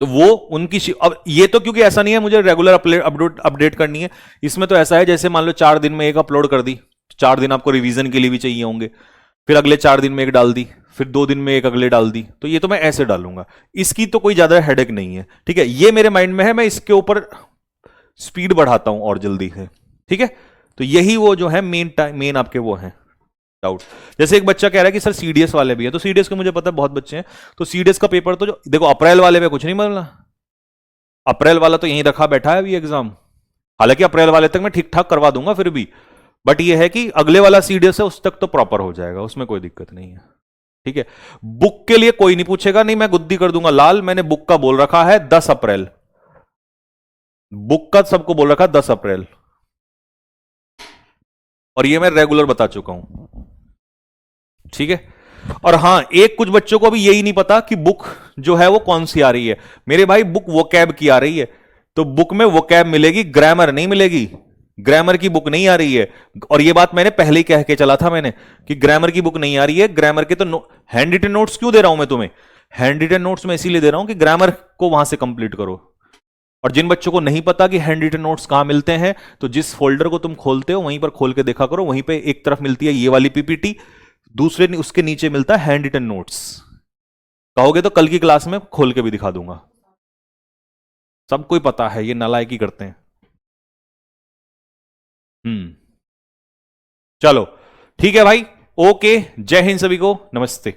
तो वो उनकी अब ये तो क्योंकि ऐसा नहीं है मुझे रेगुलर अपडेट करनी है, इसमें तो ऐसा है जैसे मान लो 4 दिन में एक अपलोड कर दी, 4 दिन आपको रिवीजन के लिए भी चाहिए होंगे, फिर अगले 4 दिन में एक डाल दी, फिर 2 दिन में एक अगले डाल दी, तो ये तो मैं ऐसे डालूंगा, इसकी तो कोई ज्यादा हेडेक नहीं है। ठीक है, ये मेरे माइंड में है, मैं इसके ऊपर स्पीड बढ़ाता हूं और जल्दी से। ठीक है, तो यही वो जो है मेन आपके वो हैं डाउट। जैसे एक बच्चा कह रहा है कि सर सीडीएस वाले भी है, तो सीडीएस के मुझे पता है बहुत बच्चे हैं, तो सीडीएस का पेपर तो जो देखो अप्रैल वाले पे कुछ नहीं बदलना, अप्रैल वाला तो यहीं रखा बैठा है अभी एग्जाम, हालांकि अप्रैल वाले तक मैं ठीक ठाक करवा दूंगा फिर भी, बट ये है कि अगले वाला सीडीएस है उस तक तो प्रॉपर हो जाएगा, उसमें कोई दिक्कत नहीं है। ठीक है, बुक के लिए कोई नहीं पूछेगा, नहीं मैं गुद्दी कर दूंगा लाल, मैंने बुक का बोल रखा है 10 अप्रैल, बुक का सबको बोल रखा 10 अप्रैल, और ये मैं रेगुलर बता चुका हूं। ठीक है, और हां एक कुछ बच्चों को भी यही नहीं पता कि बुक जो है वो कौन सी आ रही है। मेरे भाई बुक वोकैब की आ रही है, तो बुक में वोकैब मिलेगी, ग्रामर नहीं मिलेगी, ग्रामर की बुक नहीं आ रही है। और ये बात मैंने पहले ही कह के चला था मैंने कि ग्रामर की बुक नहीं आ रही है, ग्रामर के तो हैंड रिटन नोट्स क्यों दे रहा हूं मैं तुम्हें, हैंड रिटन नोट्स में इसीलिए दे रहा हूं कि ग्रामर को वहां से कंप्लीट करो। और जिन बच्चों को नहीं पता कि हैंड रिटन नोट्स कहां मिलते हैं, तो जिस फोल्डर को तुम खोलते हो वहीं पर खोल के देखा करो, वहीं पे एक तरफ मिलती है ये वाली पीपीटी, दूसरे उसके नीचे मिलता है हैंड रिटन नोट्स। कहोगे तो कल की क्लास में खोल के भी दिखा दूंगा, सबको ही पता है, ये नालायकी करते हैं। चलो ठीक है भाई, ओके, जय हिंद सभी को, नमस्ते।